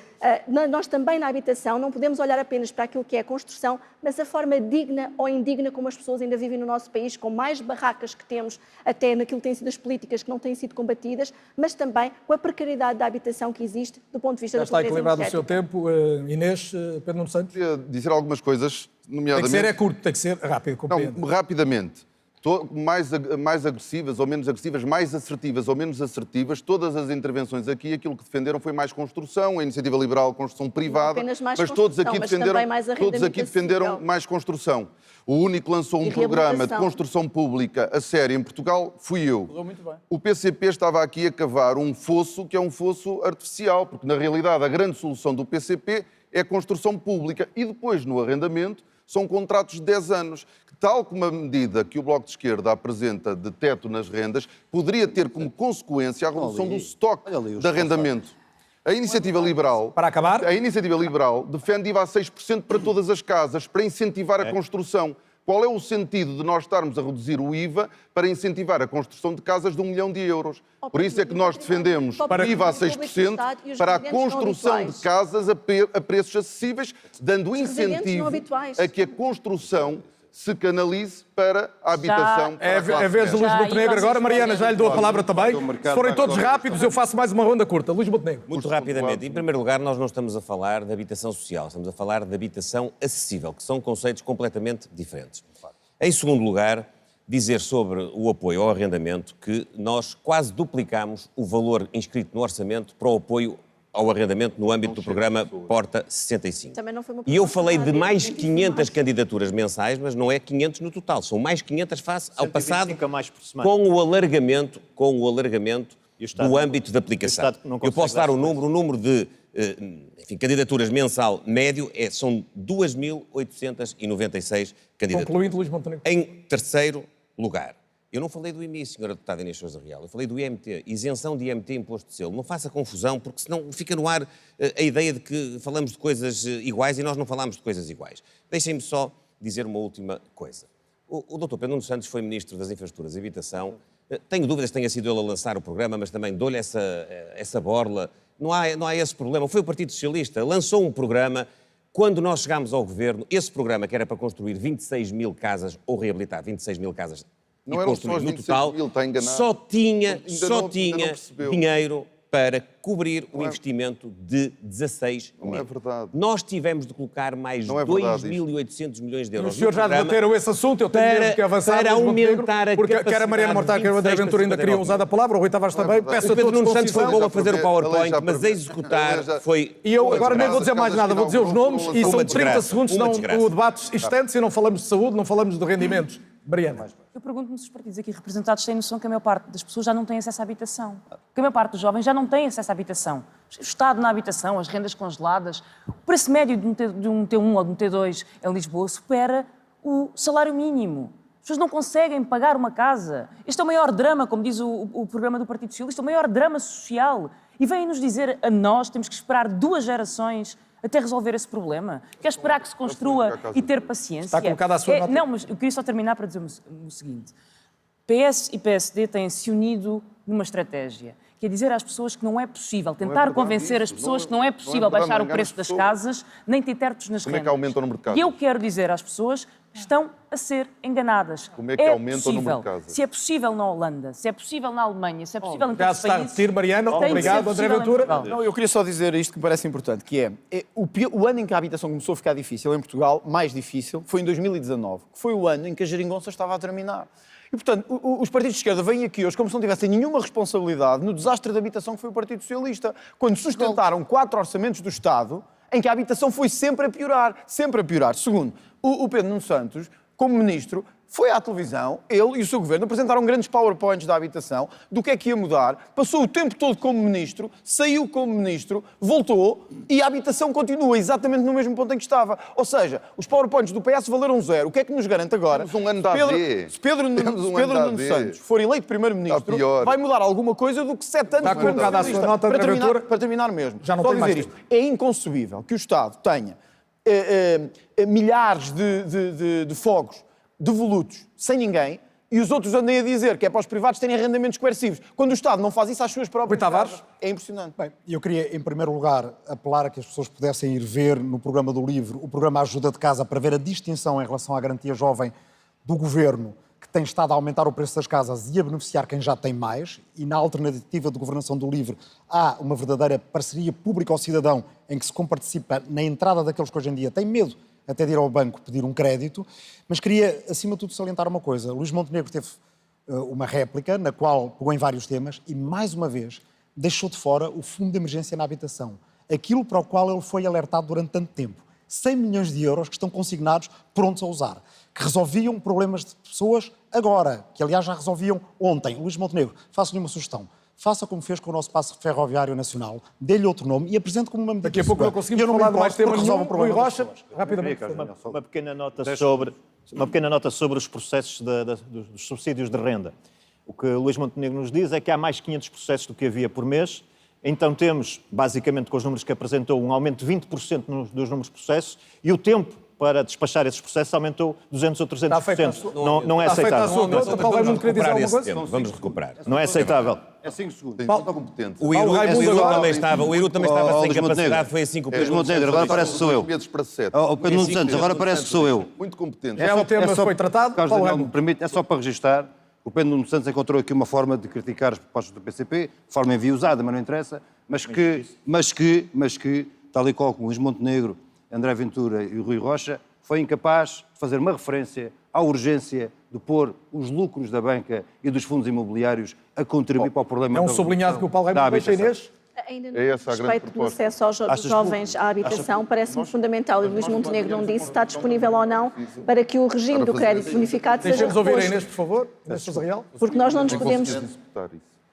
Nós também na habitação não podemos olhar apenas para aquilo que é a construção, mas a forma digna ou indigna como as pessoas ainda vivem no nosso país, com mais barracas que temos, até naquilo que têm sido as políticas que não têm sido combatidas, mas também com a precariedade da habitação que existe do ponto de vista Já da está pobreza equilibrado o energética. seu tempo. Inês, Pedro Nuno Santos? Queria dizer algumas coisas, Tem nomeadamente... que ser curto, tem que ser rápido, compreendo. Não, rapidamente. Mais agressivas ou menos agressivas, mais assertivas ou menos assertivas, todas as intervenções aqui, aquilo que defenderam foi mais construção, a iniciativa liberal, construção privada, mas todos aqui defenderam mais construção. O único que lançou um programa de construção pública a sério em Portugal fui eu. Muito bem. O PCP estava aqui a cavar um fosso que é um fosso artificial, porque na realidade a grande solução do PCP é a construção pública e depois no arrendamento são contratos de 10 anos, que tal como a medida que o Bloco de Esquerda apresenta de teto nas rendas, poderia ter como consequência a redução do estoque de arrendamento. A Iniciativa Liberal, para acabar, a Iniciativa Liberal defende IVA a 6% para todas as casas, para incentivar a construção. Qual é o sentido de nós estarmos a reduzir o IVA para incentivar a construção de casas de 1 milhão de euros? Por isso é que nós defendemos o IVA a 6% para a construção de casas a preços acessíveis, dando incentivo a que a construção se canalize para a habitação. É a vez de Luís Montenegro agora. Mariana, já lhe dou a palavra também. Se forem todos rápidos, eu faço mais uma ronda curta. Luís Montenegro. Muito rapidamente. Em primeiro lugar, nós não estamos a falar de habitação social, estamos a falar de habitação acessível, que são conceitos completamente diferentes. Em segundo lugar, dizer sobre o apoio ao arrendamento que nós quase duplicamos o valor inscrito no orçamento para o apoio ao arrendamento no âmbito do programa Porta 65. E eu falei de mais 500 candidaturas mensais, mas não é 500 no total, são mais 500 face ao passado, com o alargamento do âmbito de aplicação. Eu posso dar um número de candidaturas mensal médio, são 2.896 candidaturas. Concluindo, Luís Montenegro. Em terceiro lugar, eu não falei do IMI, senhora deputada Inês Sousa Real, eu falei do IMT, isenção de IMT imposto de selo. Não faça confusão, porque senão fica no ar a ideia de que falamos de coisas iguais e nós não falamos de coisas iguais. Deixem-me só dizer uma última coisa. O Dr. Pedro Nuno Santos foi Ministro das Infraestruturas e Habitação. Tenho dúvidas que tenha sido ele a lançar o programa, mas também dou-lhe essa borla. Não há esse problema. Foi o Partido Socialista. Lançou um programa. Quando nós chegámos ao governo, esse programa, que era para construir 26 mil casas, ou reabilitar 26 mil casas, não e construir no total, só tinha dinheiro para cobrir o investimento de 16 mil. Não é verdade. Nós tivemos de colocar mais 2.800 milhões de euros. Os senhores já debateram esse assunto, eu tenho mesmo que avançar. Para aumentar a porque quer a Mariana Mortágua, quer o André Ventura ainda queriam usar a palavra, o Rui Tavares também. Peço a todos Nuno Santos foi bom a fazer o PowerPoint, já mas a executar foi... E eu agora nem vou dizer mais nada, vou dizer os nomes e são 30 segundos, senão o debate estende-se e não falamos de saúde, não falamos de rendimentos. Mariana. Eu pergunto-me se os partidos aqui representados têm noção que a maior parte das pessoas já não tem acesso à habitação. Que a maior parte dos jovens já não tem acesso à habitação. O Estado na habitação, as rendas congeladas, o preço médio de um T1 ou de um T2 em Lisboa supera o salário mínimo. As pessoas não conseguem pagar uma casa. Este é o maior drama, como diz o programa do Partido Socialista, o maior drama social. E vêm-nos dizer a nós, temos que esperar 2 gerações até resolver esse problema. Quer esperar que se construa e ter paciência? Está colocada a sua nota? Não, mas eu queria só terminar para dizer o seguinte. PS e PSD têm-se unido numa estratégia, que é dizer às pessoas que não é possível, tentar convencer as pessoas que não é possível baixar o preço das casas, nem ter tetos nas rendas. Como é que aumenta o número de casas? E eu quero dizer às pessoas que estão a ser enganadas. Como é que aumenta o número de casas? Se é possível na Holanda, se é possível na Alemanha, se é possível em Já todos se os está a países... repetir, Mariana. Obrigado, André Ventura. Não, eu queria só dizer isto que me parece importante, que é o ano em que a habitação começou a ficar difícil em Portugal, mais difícil, foi em 2019, que foi o ano em que a geringonça estava a terminar. E, portanto, os partidos de esquerda vêm aqui hoje como se não tivessem nenhuma responsabilidade no desastre da habitação que foi o Partido Socialista, quando sustentaram 4 orçamentos do Estado em que a habitação foi sempre a piorar, sempre a piorar. Segundo, o Pedro Nuno Santos, como ministro, foi à televisão, ele e o seu governo apresentaram grandes PowerPoints da habitação, do que é que ia mudar, passou o tempo todo como ministro, saiu como ministro, voltou e a habitação continua exatamente no mesmo ponto em que estava. Ou seja, os PowerPoints do PS valeram 0. O que é que nos garante agora? Temos um ano de AD. Se Pedro Nuno Santos for eleito primeiro-ministro, vai mudar alguma coisa do que 7 anos Está colocada a sua nota, André Ventura. Para terminar mesmo, já não só tem mais dizer isto. É inconcebível que o Estado tenha milhares de fogos devolutos, sem ninguém, e os outros andem a dizer que é para os privados terem arrendamentos coercivos. Quando o Estado não faz isso às suas próprias casas, é impressionante. Bem, eu queria, em primeiro lugar, apelar a que as pessoas pudessem ir ver no programa do LIVRE o programa Ajuda de Casa para ver a distinção em relação à garantia jovem do Governo, que tem estado a aumentar o preço das casas e a beneficiar quem já tem mais, e na alternativa de governação do LIVRE há uma verdadeira parceria pública ao cidadão em que se comparticipa na entrada daqueles que hoje em dia têm medo até de ir ao banco pedir um crédito, mas queria, acima de tudo, salientar uma coisa. Luís Montenegro teve uma réplica na qual pegou em vários temas e, mais uma vez, deixou de fora o Fundo de Emergência na Habitação, aquilo para o qual ele foi alertado durante tanto tempo. 100 milhões de euros que estão consignados, prontos a usar, que resolviam problemas de pessoas agora, que aliás já resolviam ontem. Luís Montenegro, faço-lhe uma sugestão. Faça como fez com o nosso passo ferroviário nacional, dê-lhe outro nome e apresente como uma medida. Daqui a pouco não conseguimos falar de mais temas nenhum. Rui Rocha, rapidamente. Uma pequena nota sobre os processos dos subsídios de renda. O que Luís Montenegro nos diz é que há mais 500 processos do que havia por mês. Então temos, basicamente, com os números que apresentou, um aumento de 20% dos números de processos e o tempo para despachar esses processos aumentou 200 ou 300%. Não é aceitável. Vamos recuperar. Não é aceitável. É 5 segundos. Competente. O Iru também estava sem capacidade, foi assim que o Pedro Montenegro, agora parece que sou eu. O Pedro Nuno Santos, agora parece que sou eu. Muito competente. O tema foi tratado. É só para registrar. O Pedro Nuno Santos encontrou aqui uma forma de criticar as propostas do PCP, de forma enviosada, mas não interessa, mas que, tal e qual como Luís Montenegro, André Ventura e o Rui Rocha, foi incapaz de fazer uma referência à urgência de pôr os lucros da banca e dos fundos imobiliários a contribuir para o problema da habitação. É um sublinhado que o Paulo Raimundo deixa, Inês? Ainda no respeito do acesso dos jovens à habitação, parece-me fundamental, e Luís Montenegro não disse, está disponível ou não, para que o regime do crédito bonificado seja reposto. Deixemos ouvir a Inês, por favor. Inês Sousa Real. Porque nós não nos podemos...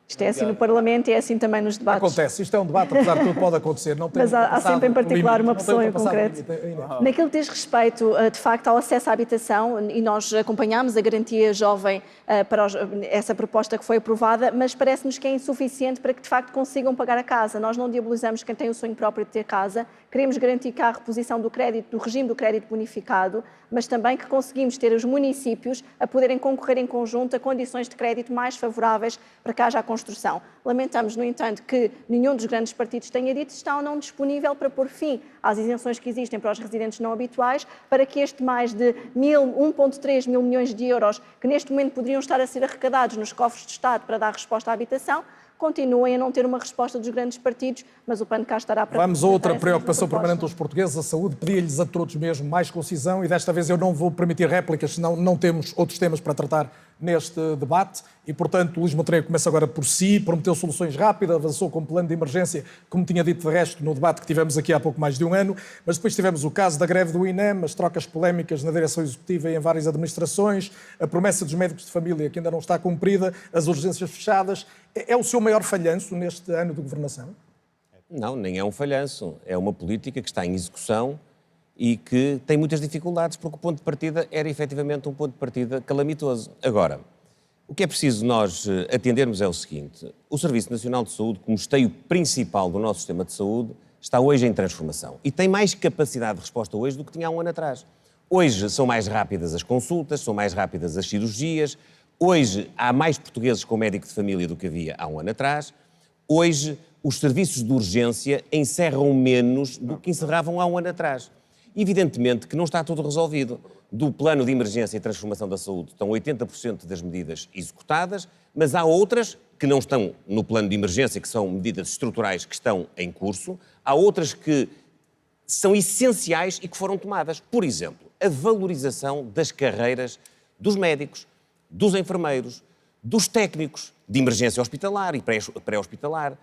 Isto é assim no Parlamento e é assim também nos debates. Acontece, isto é um debate, apesar de tudo pode acontecer. Não tem mas há sempre em particular uma pessoa em concreto. Naquilo que diz respeito, de facto, ao acesso à habitação, e nós acompanhámos a garantia jovem para essa proposta que foi aprovada, mas parece-nos que é insuficiente para que, de facto, consigam pagar a casa. Nós não diabolizamos quem tem o sonho próprio de ter casa, queremos garantir que há a reposição do crédito, do regime do crédito bonificado, mas também que conseguimos ter os municípios a poderem concorrer em conjunto a condições de crédito mais favoráveis para que haja a construção. Lamentamos, no entanto, que nenhum dos grandes partidos tenha dito se está ou não disponível para pôr fim às isenções que existem para os residentes não habituais, para que este mais de 1,3 mil milhões de euros, que neste momento poderiam estar a ser arrecadados nos cofres de Estado para dar resposta à habitação, continuem a não ter uma resposta dos grandes partidos, mas o PAN cá estará para... Vamos a outra preocupação permanente dos portugueses, a saúde. Pedi-lhes a todos mesmo mais concisão e desta vez eu não vou permitir réplicas, senão não temos outros temas para tratar neste debate e, portanto, Luís Montenegro começa agora por si, prometeu soluções rápidas, avançou com um plano de emergência, como tinha dito de resto no debate que tivemos aqui há pouco mais de um ano, mas depois tivemos o caso da greve do INEM, as trocas polémicas na direção executiva e em várias administrações, a promessa dos médicos de família que ainda não está cumprida, as urgências fechadas. É o seu maior falhanço neste ano de governação? Não, nem é um falhanço. É uma política que está em execução e que tem muitas dificuldades, porque o ponto de partida era efetivamente um ponto de partida calamitoso. Agora, o que é preciso nós atendermos é o seguinte: o Serviço Nacional de Saúde, como esteio principal do nosso sistema de saúde, está hoje em transformação e tem mais capacidade de resposta hoje do que tinha há um ano atrás. Hoje são mais rápidas as consultas, são mais rápidas as cirurgias, hoje há mais portugueses com médico de família do que havia há um ano atrás, hoje os serviços de urgência encerram menos do que encerravam há um ano atrás. Evidentemente que não está tudo resolvido. Do plano de emergência e transformação da saúde estão 80% das medidas executadas, mas há outras que não estão no plano de emergência, que são medidas estruturais que estão em curso. Há outras que são essenciais e que foram tomadas. Por exemplo, a valorização das carreiras dos médicos, dos enfermeiros, dos técnicos de emergência hospitalar e pré-hospitalar,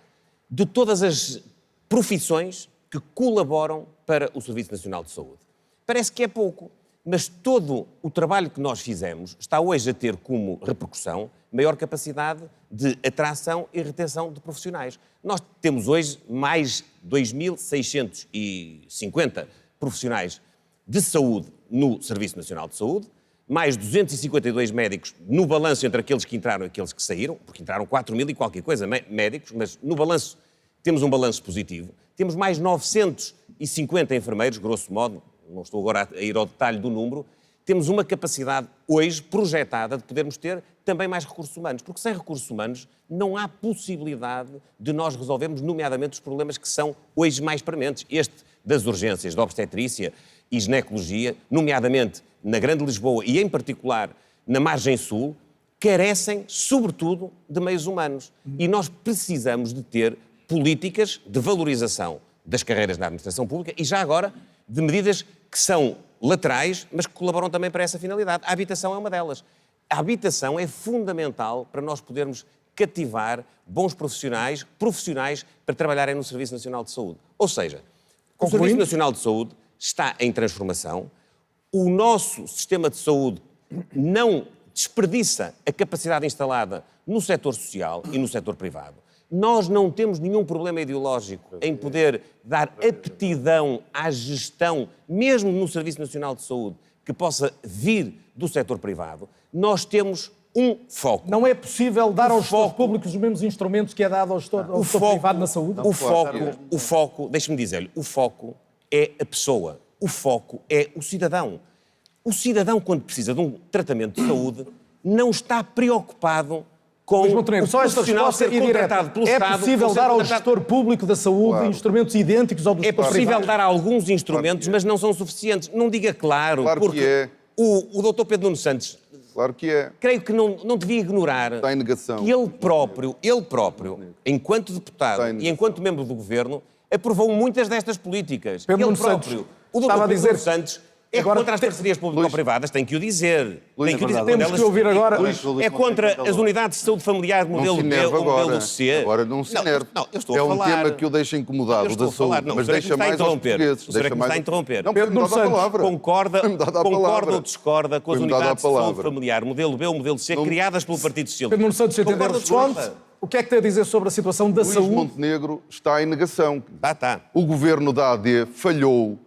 de todas as profissões que colaboram para o Serviço Nacional de Saúde. Parece que é pouco, mas todo o trabalho que nós fizemos está hoje a ter como repercussão maior capacidade de atração e retenção de profissionais. Nós temos hoje mais 2.650 profissionais de saúde no Serviço Nacional de Saúde, mais 252 médicos no balanço entre aqueles que entraram e aqueles que saíram, porque entraram 4.000 e qualquer coisa médicos, mas no balanço temos um balanço positivo. Temos mais 950 enfermeiros, grosso modo, não estou agora a ir ao detalhe do número. Temos uma capacidade hoje projetada de podermos ter também mais recursos humanos, porque sem recursos humanos não há possibilidade de nós resolvermos, nomeadamente, os problemas que são hoje mais prementes. Este das urgências, da obstetrícia e ginecologia, nomeadamente na Grande Lisboa e, em particular, na Margem Sul, carecem, sobretudo, de meios humanos. E nós precisamos de ter políticas de valorização das carreiras na administração pública e, já agora, de medidas que são laterais, mas que colaboram também para essa finalidade. A habitação é uma delas. A habitação é fundamental para nós podermos cativar bons profissionais para trabalharem no Serviço Nacional de Saúde. Ou seja, o Serviço Nacional de Saúde está em transformação, o nosso sistema de saúde não desperdiça a capacidade instalada no setor social e no setor privado. Nós não temos nenhum problema ideológico em poder dar aptidão à gestão, mesmo no Serviço Nacional de Saúde, que possa vir do setor privado. Nós temos um foco. Não é possível dar aos gestores públicos os mesmos instrumentos que é dado ao setor privado na saúde? O foco, deixe-me dizer-lhe, o foco é a pessoa, o foco é o cidadão. O cidadão, quando precisa de um tratamento de saúde, não está preocupado com o profissional ser contratado pelo Estado. É possível dar ao gestor público da saúde instrumentos idênticos ao do setor privado? É possível dar alguns instrumentos, mas não são suficientes. Não diga claro, porque que é. O Dr. Pedro Nuno Santos, claro que é, creio que não devia ignorar está em negação. Que ele próprio, enquanto deputado e enquanto membro do governo, aprovou muitas destas políticas. Pedro Ele Nuno Santos, próprio, o Dr. Pedro Nuno Santos, é contra as parcerias público-privadas, tem que o dizer. Tem que o dizer. Temos que ouvir agora. É contra as unidades de saúde familiar modelo B ou modelo C. Agora não se enerve. Não, eu estou a falar. É um tema que o deixa incomodado da saúde, mas deixa mais aos portugueses. O senhor é que me está a interromper. Não, Pedro Nuno Santos, concorda ou discorda com as unidades de saúde familiar modelo B ou modelo C criadas pelo Partido Socialista? Pedro Nuno Santos, entender, responde. O que é que tem a dizer sobre a situação da saúde? Luís Montenegro está em negação. Está. O governo da AD falhou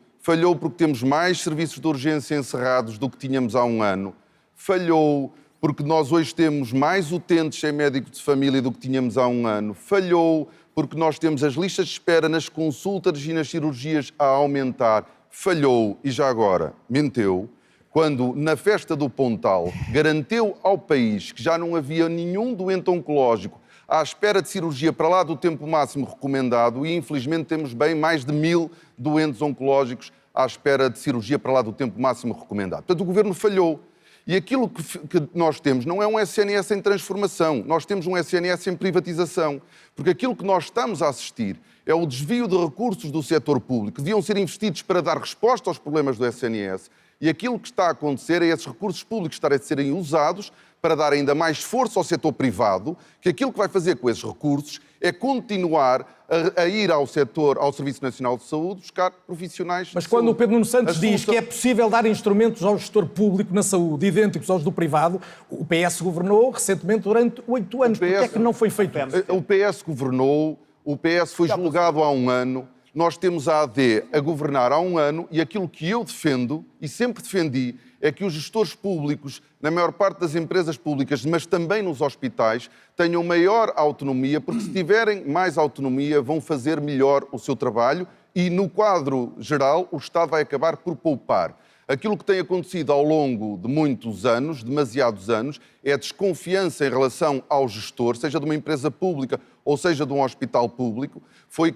porque temos mais serviços de urgência encerrados do que tínhamos há um ano. Falhou porque nós hoje temos mais utentes sem médico de família do que tínhamos há um ano. Falhou porque nós temos as listas de espera nas consultas e nas cirurgias a aumentar. Falhou e já agora menteu quando, na festa do Pontal, garantiu ao país que já não havia nenhum doente oncológico à espera de cirurgia para lá do tempo máximo recomendado, e infelizmente temos bem mais de 1000 doentes oncológicos à espera de cirurgia para lá do tempo máximo recomendado. Portanto, o Governo falhou. E aquilo que nós temos não é um SNS em transformação, nós temos um SNS em privatização. Porque aquilo que nós estamos a assistir é o desvio de recursos do setor público, que deviam ser investidos para dar resposta aos problemas do SNS. E aquilo que está a acontecer é esses recursos públicos estarem a serem usados para dar ainda mais força ao setor privado, que aquilo que vai fazer com esses recursos é continuar a ir ao setor, ao Serviço Nacional de Saúde, buscar profissionais. Mas quando o Pedro Nuno Santos diz que é possível dar instrumentos ao gestor público na saúde idênticos aos do privado, o PS governou recentemente durante 8 anos. Por que é que não foi feito isso? O PS governou, o PS foi julgado há 1 ano. Nós temos a AD a governar há 1 ano e aquilo que eu defendo, e sempre defendi, é que os gestores públicos, na maior parte das empresas públicas, mas também nos hospitais, tenham maior autonomia, porque se tiverem mais autonomia vão fazer melhor o seu trabalho e, no quadro geral, o Estado vai acabar por poupar. Aquilo que tem acontecido ao longo de muitos anos, demasiados anos, é a desconfiança em relação ao gestor, seja de uma empresa pública ou seja de um hospital público.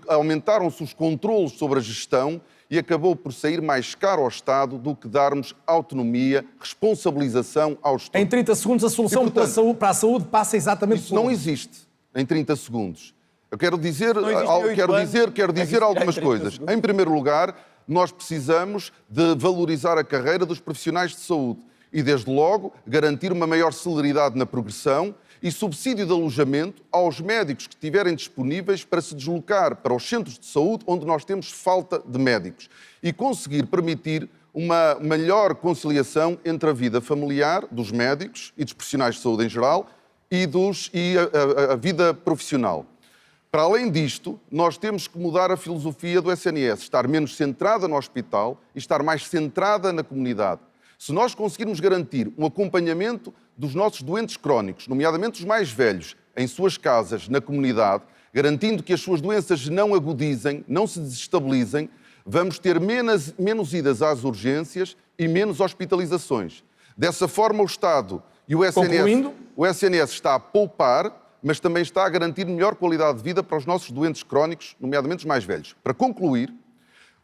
Aumentaram-se os controlos sobre a gestão e acabou por sair mais caro ao Estado do que darmos autonomia, responsabilização ao gestor. Em 30 segundos, a solução para a saúde passa exatamente por... Isso não existe em 30 segundos. Eu quero dizer algumas coisas. Em primeiro lugar, nós precisamos de valorizar a carreira dos profissionais de saúde e, desde logo, garantir uma maior celeridade na progressão e subsídio de alojamento aos médicos que estiverem disponíveis para se deslocar para os centros de saúde onde nós temos falta de médicos e conseguir permitir uma melhor conciliação entre a vida familiar dos médicos e dos profissionais de saúde em geral e a vida profissional. Para além disto, nós temos que mudar a filosofia do SNS, estar menos centrada no hospital e estar mais centrada na comunidade. Se nós conseguirmos garantir um acompanhamento dos nossos doentes crónicos, nomeadamente os mais velhos, em suas casas, na comunidade, garantindo que as suas doenças não agudizem, não se desestabilizem, vamos ter menos idas às urgências e menos hospitalizações. Dessa forma, o Estado e o SNS está a poupar, mas também está a garantir melhor qualidade de vida para os nossos doentes crónicos, nomeadamente os mais velhos. Para concluir,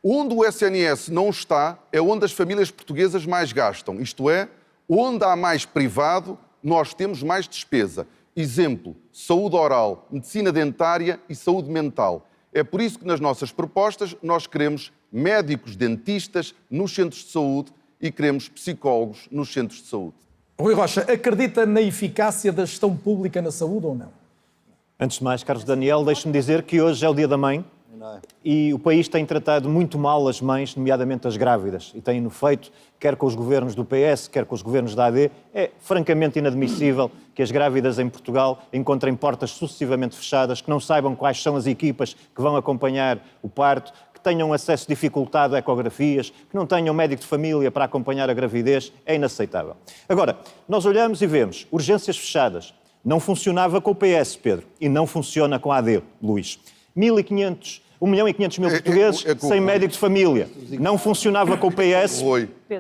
onde o SNS não está é onde as famílias portuguesas mais gastam, isto é, onde há mais privado, nós temos mais despesa. Exemplo, saúde oral, medicina dentária e saúde mental. É por isso que nas nossas propostas nós queremos médicos dentistas nos centros de saúde e queremos psicólogos nos centros de saúde. Rui Rocha, acredita na eficácia da gestão pública na saúde ou não? Antes de mais, Carlos Daniel, deixe-me dizer que hoje é o Dia da Mãe e o país tem tratado muito mal as mães, nomeadamente as grávidas, e tem-no feito, quer com os governos do PS, quer com os governos da AD. É francamente inadmissível que as grávidas em Portugal encontrem portas sucessivamente fechadas, que não saibam quais são as equipas que vão acompanhar o parto, que tenham acesso dificultado a ecografias, que não tenham médico de família para acompanhar a gravidez. É inaceitável. Agora, nós olhamos e vemos urgências fechadas. Não funcionava com o PS, Pedro, e não funciona com a AD, Luís. 1.500.000 portugueses sem médico de família. Não funcionava com o PS,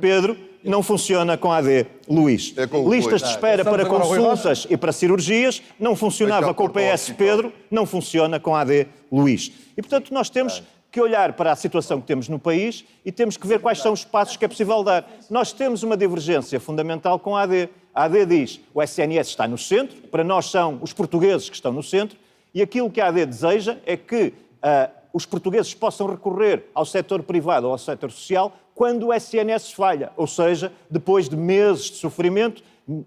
Pedro, não funciona com a AD, Luís. Listas de espera para consultas e para cirurgias, não funcionava com o PS, Pedro, não funciona com a AD, Luís. E, portanto, nós temos que olhar para a situação que temos no país e temos que ver quais são os passos que é possível dar. Nós temos uma divergência fundamental com a AD. A AD diz que o SNS está no centro, para nós são os portugueses que estão no centro, e aquilo que a AD deseja é que os portugueses possam recorrer ao setor privado ou ao setor social quando o SNS falha, ou seja, depois de meses de sofrimento,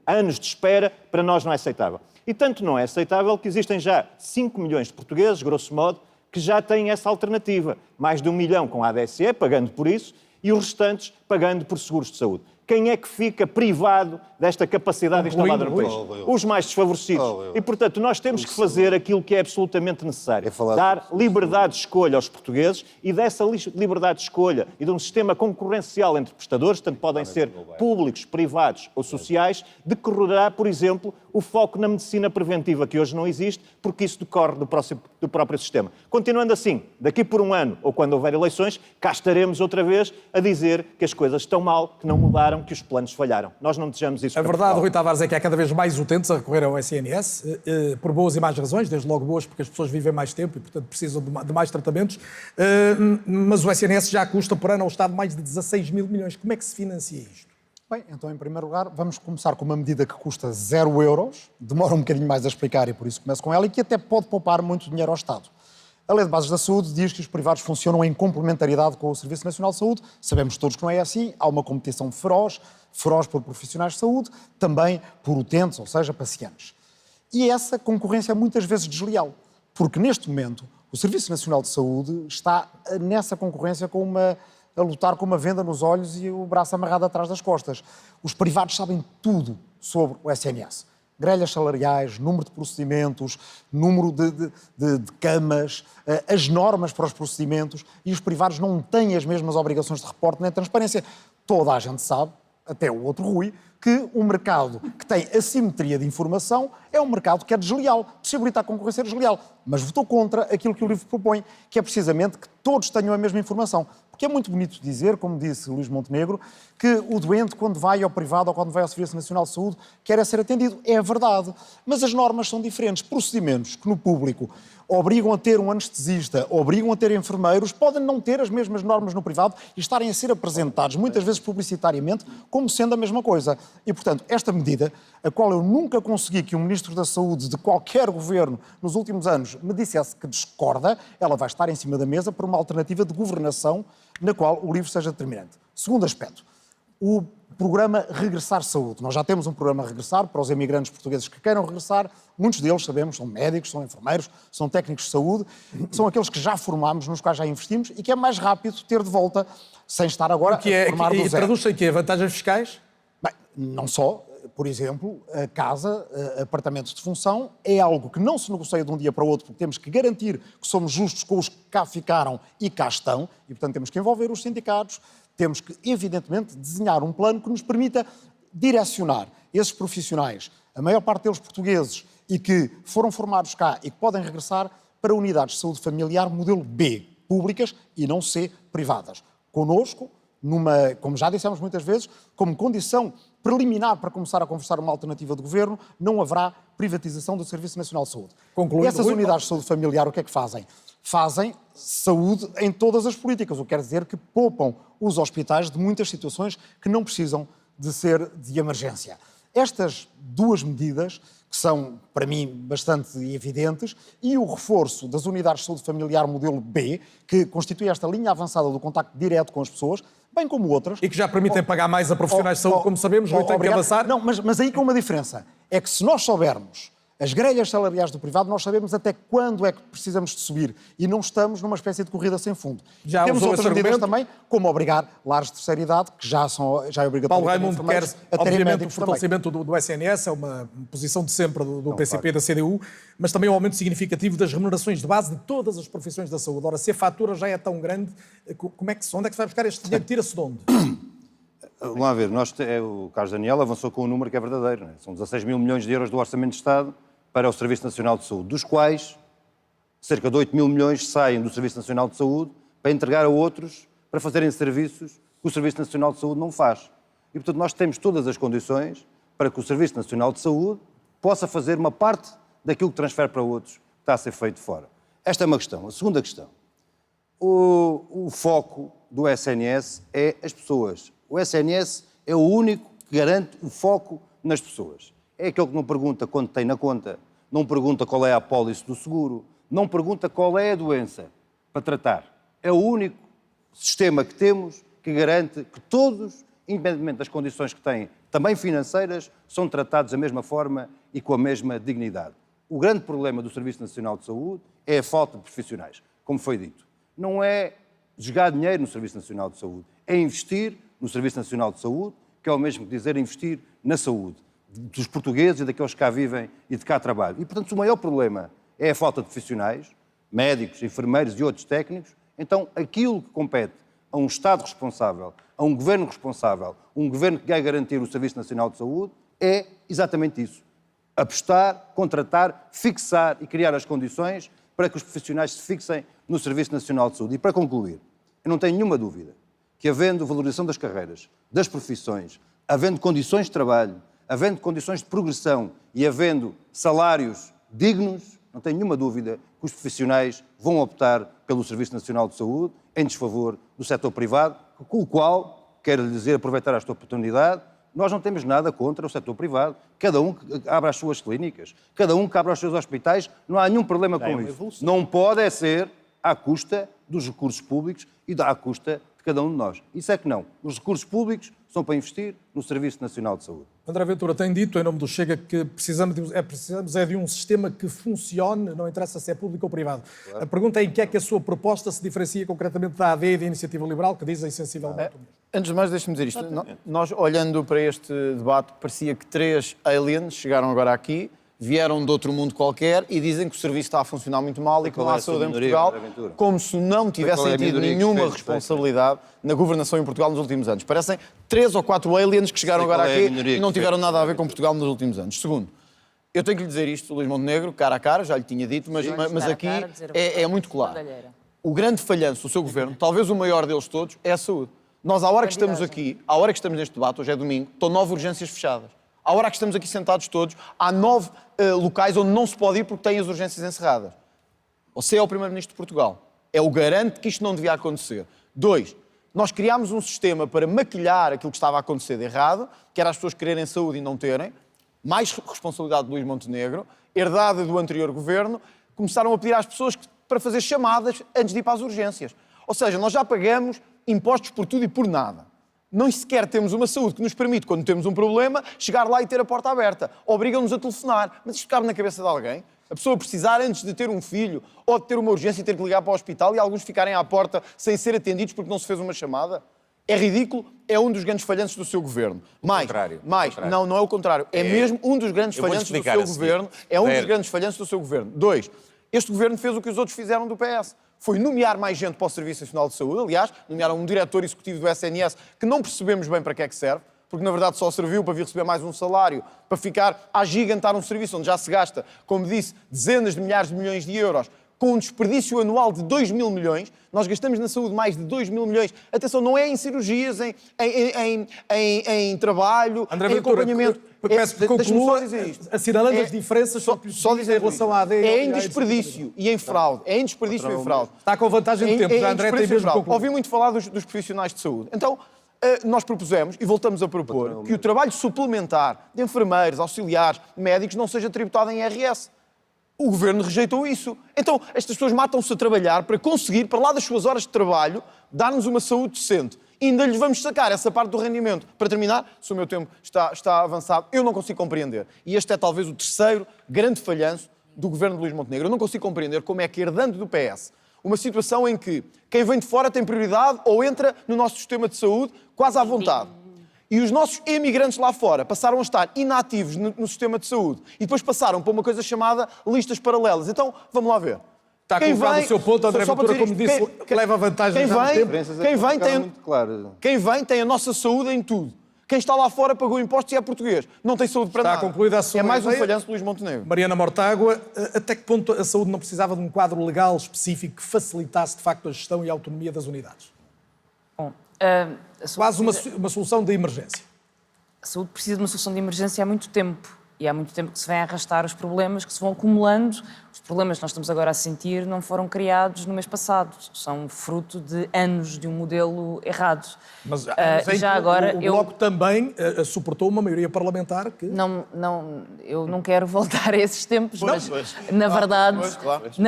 anos de espera, para nós não é aceitável. E tanto não é aceitável que existem já 5 milhões de portugueses, grosso modo, que já têm essa alternativa. Mais de 1 milhão com a ADSE, pagando por isso, e os restantes pagando por seguros de saúde. Quem é que fica privado desta capacidade instalada no país? Os mais desfavorecidos. E, portanto, nós temos que fazer aquilo que é absolutamente necessário. Dar liberdade de escolha aos portugueses e dessa liberdade de escolha e de um sistema concorrencial entre prestadores, tanto podem ser públicos, privados ou sociais, decorrerá, por exemplo, o foco na medicina preventiva, que hoje não existe, porque isso decorre do próprio sistema. Continuando assim, daqui por um ano, ou quando houver eleições, cá estaremos outra vez a dizer que as coisas estão mal, que não mudaram, que os planos falharam. Nós não desejamos isso. A verdade, Rui Tavares, é que há cada vez mais utentes a recorrer ao SNS, por boas e más razões, desde logo boas, porque as pessoas vivem mais tempo e, portanto, precisam de mais tratamentos, mas o SNS já custa por ano ao Estado mais de 16 mil milhões. Como é que se financia isto? Bem, então, em primeiro lugar, vamos começar com uma medida que custa 0 euros, demora um bocadinho mais a explicar e por isso começo com ela, e que até pode poupar muito dinheiro ao Estado. A Lei de Bases da Saúde diz que os privados funcionam em complementaridade com o Serviço Nacional de Saúde. Sabemos todos que não é assim, há uma competição feroz por profissionais de saúde, também por utentes, ou seja, pacientes. E essa concorrência é muitas vezes desleal, porque neste momento o Serviço Nacional de Saúde está nessa concorrência a lutar com uma venda nos olhos e o braço amarrado atrás das costas. Os privados sabem tudo sobre o SNS. Grelhas salariais, número de procedimentos, número de camas, as normas para os procedimentos, e os privados não têm as mesmas obrigações de reporte nem de transparência. Toda a gente sabe, até o outro Rui, que um mercado que tem assimetria de informação é um mercado que é desleal, possibilita a concorrência desleal, mas votou contra aquilo que o livro propõe, que é precisamente que todos tenham a mesma informação. Porque é muito bonito dizer, como disse Luís Montenegro, que o doente, quando vai ao privado ou quando vai ao Serviço Nacional de Saúde, quer ser atendido. É verdade, mas as normas são diferentes. Procedimentos que no público obrigam a ter um anestesista, obrigam a ter enfermeiros, podem não ter as mesmas normas no privado e estarem a ser apresentados, muitas vezes publicitariamente, como sendo a mesma coisa. E, portanto, esta medida, a qual eu nunca consegui que um Ministro da Saúde de qualquer governo nos últimos anos me dissesse que discorda, ela vai estar em cima da mesa para uma alternativa de governação na qual o livro seja determinante. Segundo aspecto, o programa Regressar Saúde. Nós já temos um programa Regressar para os imigrantes portugueses que queiram regressar. Muitos deles, sabemos, são médicos, são enfermeiros, são técnicos de saúde, são aqueles que já formámos, nos quais já investimos e que é mais rápido ter de volta, sem estar agora a formar do zero. E traduz-se aqui a vantagens fiscais? Bem, não só. Por exemplo, a casa, apartamentos de função, é algo que não se negocia de um dia para o outro, porque temos que garantir que somos justos com os que cá ficaram e cá estão, e, portanto, temos que envolver os sindicatos, temos que, evidentemente, desenhar um plano que nos permita direcionar esses profissionais, a maior parte deles portugueses, e que foram formados cá e que podem regressar para unidades de saúde familiar modelo B, públicas e não C, privadas. Connosco, como já dissemos muitas vezes, como condição preliminar para começar a conversar uma alternativa de governo, não haverá privatização do Serviço Nacional de Saúde. Essas unidades de saúde familiar, o que é que fazem? Fazem saúde em todas as políticas, o que quer dizer que poupam os hospitais de muitas situações que não precisam de ser de emergência. Estas duas medidas, que são, para mim, bastante evidentes, e o reforço das unidades de saúde familiar modelo B, que constitui esta linha avançada do contacto direto com as pessoas, bem como outras... E que já permitem pagar mais a profissionais de saúde, como sabemos, não tem que avançar. Não, mas aí com uma diferença. É que se nós soubermos as grelhas salariais do privado, nós sabemos até quando é que precisamos de subir e não estamos numa espécie de corrida sem fundo. Já temos outras medidas argumento também, como obrigar lares de terceira idade, que já é obrigatório. Paulo Raimundo quer, obviamente, o fortalecimento do SNS, é uma posição de sempre do PCP e da CDU, mas também o aumento significativo das remunerações de base de todas as profissões da saúde. Ora, se a fatura já é tão grande, onde é que se vai buscar este dinheiro? Tira-se de onde? Vamos lá ver, o Carlos Daniel avançou com um número que é verdadeiro. Não é? São 16 mil milhões de euros do Orçamento de Estado para o Serviço Nacional de Saúde, dos quais cerca de 8 mil milhões saem do Serviço Nacional de Saúde para entregar a outros para fazerem serviços que o Serviço Nacional de Saúde não faz. E, portanto, nós temos todas as condições para que o Serviço Nacional de Saúde possa fazer uma parte daquilo que transfere para outros que está a ser feito fora. Esta é uma questão. A segunda questão. O foco do SNS é as pessoas. O SNS é o único que garante o foco nas pessoas. É aquele que não pergunta quanto tem na conta, não pergunta qual é a apólice do seguro, não pergunta qual é a doença para tratar. É o único sistema que temos que garante que todos, independentemente das condições que têm, também financeiras, são tratados da mesma forma e com a mesma dignidade. O grande problema do Serviço Nacional de Saúde é a falta de profissionais, como foi dito. Não é jogar dinheiro no Serviço Nacional de Saúde, é investir no Serviço Nacional de Saúde, que é o mesmo que dizer investir na saúde dos portugueses e daqueles que cá vivem e de cá trabalham. E, portanto, o maior problema é a falta de profissionais, médicos, enfermeiros e outros técnicos. Então, aquilo que compete a um Estado responsável, a um Governo responsável, um Governo que quer garantir o Serviço Nacional de Saúde, é exatamente isso. apostar, contratar, fixar e criar as condições para que os profissionais se fixem no Serviço Nacional de Saúde. E para concluir, eu não tenho nenhuma dúvida que, havendo valorização das carreiras, das profissões, havendo condições de trabalho, havendo condições de progressão e havendo salários dignos, não tenho nenhuma dúvida que os profissionais vão optar pelo Serviço Nacional de Saúde em desfavor do setor privado, com o qual, quero lhe dizer, aproveitar esta oportunidade, nós não temos nada contra o setor privado. Cada um que abra as suas clínicas, cada um que abra os seus hospitais, não há nenhum problema com isso. Não pode ser à custa dos recursos públicos e à custa de cada um de nós. Isso é que não. Os recursos públicos são para investir no Serviço Nacional de Saúde. André Ventura tem dito, em nome do Chega, que precisamos de um sistema que funcione, não interessa se é público ou privado. Claro. A pergunta é em que é que a sua proposta se diferencia concretamente da AD e da Iniciativa Liberal, que dizem sensivelmente o mesmo. Antes de mais, deixe-me dizer isto. Nós, olhando para este debate, parecia que 3 aliens chegaram agora aqui, vieram de outro mundo qualquer e dizem que o serviço está a funcionar muito mal e que não há saúde em Portugal, como se não tivessem tido nenhuma responsabilidade na governação em Portugal nos últimos anos. Parecem 3 ou 4 aliens que chegaram agora aqui e não tiveram nada a ver com Portugal nos últimos anos. Segundo, eu tenho que lhe dizer isto, Luís Montenegro, cara a cara, já lhe tinha dito, mas aqui é muito claro. O grande falhanço do seu governo, talvez o maior deles todos, é a saúde. Nós, à hora que estamos aqui, à hora que estamos neste debate, hoje é domingo, estão 9 urgências fechadas. À hora que estamos aqui sentados todos, há 9 locais onde não se pode ir porque têm as urgências encerradas. Você é o Primeiro-Ministro de Portugal. É o garante que isto não devia acontecer. 2, nós criámos um sistema para maquilhar aquilo que estava a acontecer de errado, que era as pessoas quererem saúde e não terem. Mais responsabilidade de Luís Montenegro, herdada do anterior governo. Começaram a pedir às pessoas para fazer chamadas antes de ir para as urgências. Ou seja, nós já pagamos impostos por tudo e por nada. Nem sequer temos uma saúde que nos permite, quando temos um problema, chegar lá e ter a porta aberta. Obrigam-nos a telefonar. Mas isto cabe na cabeça de alguém? A pessoa precisar, antes de ter um filho, ou de ter uma urgência, ter que ligar para o hospital e alguns ficarem à porta sem ser atendidos porque não se fez uma chamada? É ridículo, é um dos grandes falhanços do seu governo. Não é o contrário. É mesmo um dos grandes falhanços do seu governo. É um dos grandes falhanços do seu governo. 2, este governo fez o que os outros fizeram do PS. Foi nomear mais gente para o Serviço Nacional de Saúde. Aliás, nomearam um diretor executivo do SNS que não percebemos bem para que é que serve, porque na verdade só serviu para vir receber mais um salário, para ficar a agigantar um serviço onde já se gasta, como disse, dezenas de milhares de milhões de euros, com um desperdício anual de 2 mil milhões. Nós gastamos na saúde mais de 2 mil milhões. Atenção, não é em cirurgias, em trabalho, André em acompanhamento. Peço que conclua, assinalando as diferenças só dizer em relação à AD. É em desperdício e em fraude. É em desperdício e em fraude. Está com vantagem de tempo. Já André tem mesmo que concluir. Ouvi muito falar dos profissionais de saúde. Então, nós propusemos, e voltamos a propor, que o trabalho suplementar de enfermeiros, auxiliares, médicos, não seja tributado em IRS. O governo rejeitou isso. Então, estas pessoas matam-se a trabalhar para conseguir, para lá das suas horas de trabalho, dar-nos uma saúde decente. E ainda lhes vamos sacar essa parte do rendimento. Para terminar, se o meu tempo está avançado, eu não consigo compreender. E este é talvez o terceiro grande falhanço do governo de Luís Montenegro. Eu não consigo compreender como é que, herdando do PS, uma situação em que quem vem de fora tem prioridade ou entra no nosso sistema de saúde quase à vontade. E os nossos emigrantes lá fora passaram a estar inativos no sistema de saúde e depois passaram para uma coisa chamada listas paralelas. Então, vamos lá ver. Está colocado o seu ponto, André Ventura, como disse, leva vantagem já no tempo. Quem vem tem a nossa saúde em tudo. Quem está lá fora pagou impostos e é português. Não tem saúde para nada. Está concluída a sua É mais um falhanço de Luís Montenegro. Mariana Mortágua, até que ponto a saúde não precisava de um quadro legal específico que facilitasse, de facto, a gestão e a autonomia das unidades? Bom, quase uma solução de emergência. A saúde precisa de uma solução de emergência há muito tempo. E há muito tempo que se vem a arrastar os problemas que se vão acumulando. Os problemas que nós estamos agora a sentir não foram criados no mês passado. São fruto de anos de um modelo errado. Mas já agora o Bloco também suportou uma maioria parlamentar que... Eu não quero voltar a esses tempos, mas na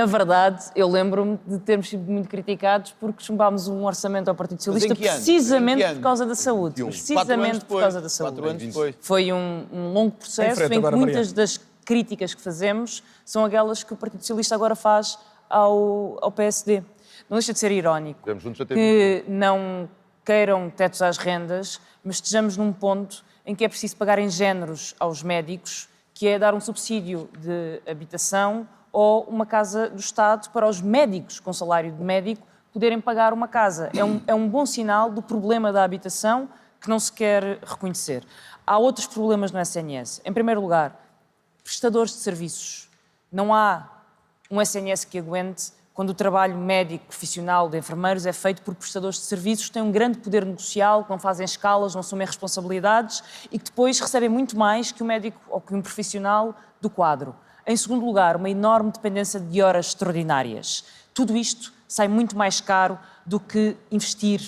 verdade, eu lembro-me de termos sido muito criticados porque chumbámos um orçamento ao Partido Socialista precisamente por causa da saúde. Precisamente por causa da saúde. 4 anos depois. Foi um longo processo em que muitas das críticas que fazemos são aquelas que o Partido Socialista agora faz ao PSD. Não deixa de ser irónico que não queiram tetos às rendas, mas estejamos num ponto em que é preciso pagar em géneros aos médicos, que é dar um subsídio de habitação ou uma casa do Estado para os médicos com salário de médico poderem pagar uma casa. É um bom sinal do problema da habitação que não se quer reconhecer. Há outros problemas no SNS. Em primeiro lugar, prestadores de serviços. Não há um SNS que aguente quando o trabalho médico, profissional, de enfermeiros é feito por prestadores de serviços que têm um grande poder negocial, que não fazem escalas, não assumem responsabilidades e que depois recebem muito mais que um médico ou que um profissional do quadro. Em segundo lugar, uma enorme dependência de horas extraordinárias. Tudo isto sai muito mais caro do que investir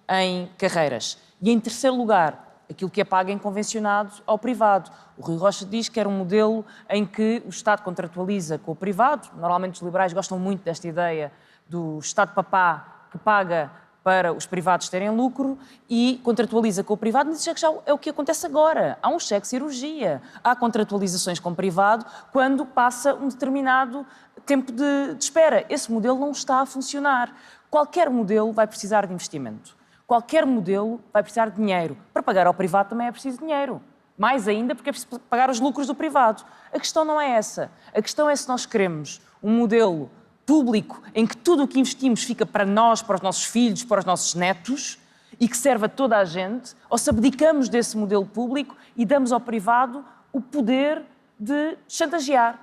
em carreiras. E em terceiro lugar, aquilo que é pago em convencionado ao privado. O Rui Rocha diz que era um modelo em que o Estado contratualiza com o privado. Normalmente os liberais gostam muito desta ideia do Estado-papá que paga para os privados terem lucro e contratualiza com o privado, mas isso já é o que acontece agora. Há um cheque cirurgia, há contratualizações com o privado quando passa um determinado tempo de espera. Esse modelo não está a funcionar. Qualquer modelo vai precisar de investimento. Qualquer modelo vai precisar de dinheiro. Para pagar ao privado também é preciso dinheiro. Mais ainda porque é preciso pagar os lucros do privado. A questão não é essa. A questão é se nós queremos um modelo público em que tudo o que investimos fica para nós, para os nossos filhos, para os nossos netos e que serve a toda a gente, ou se abdicamos desse modelo público e damos ao privado o poder de chantagear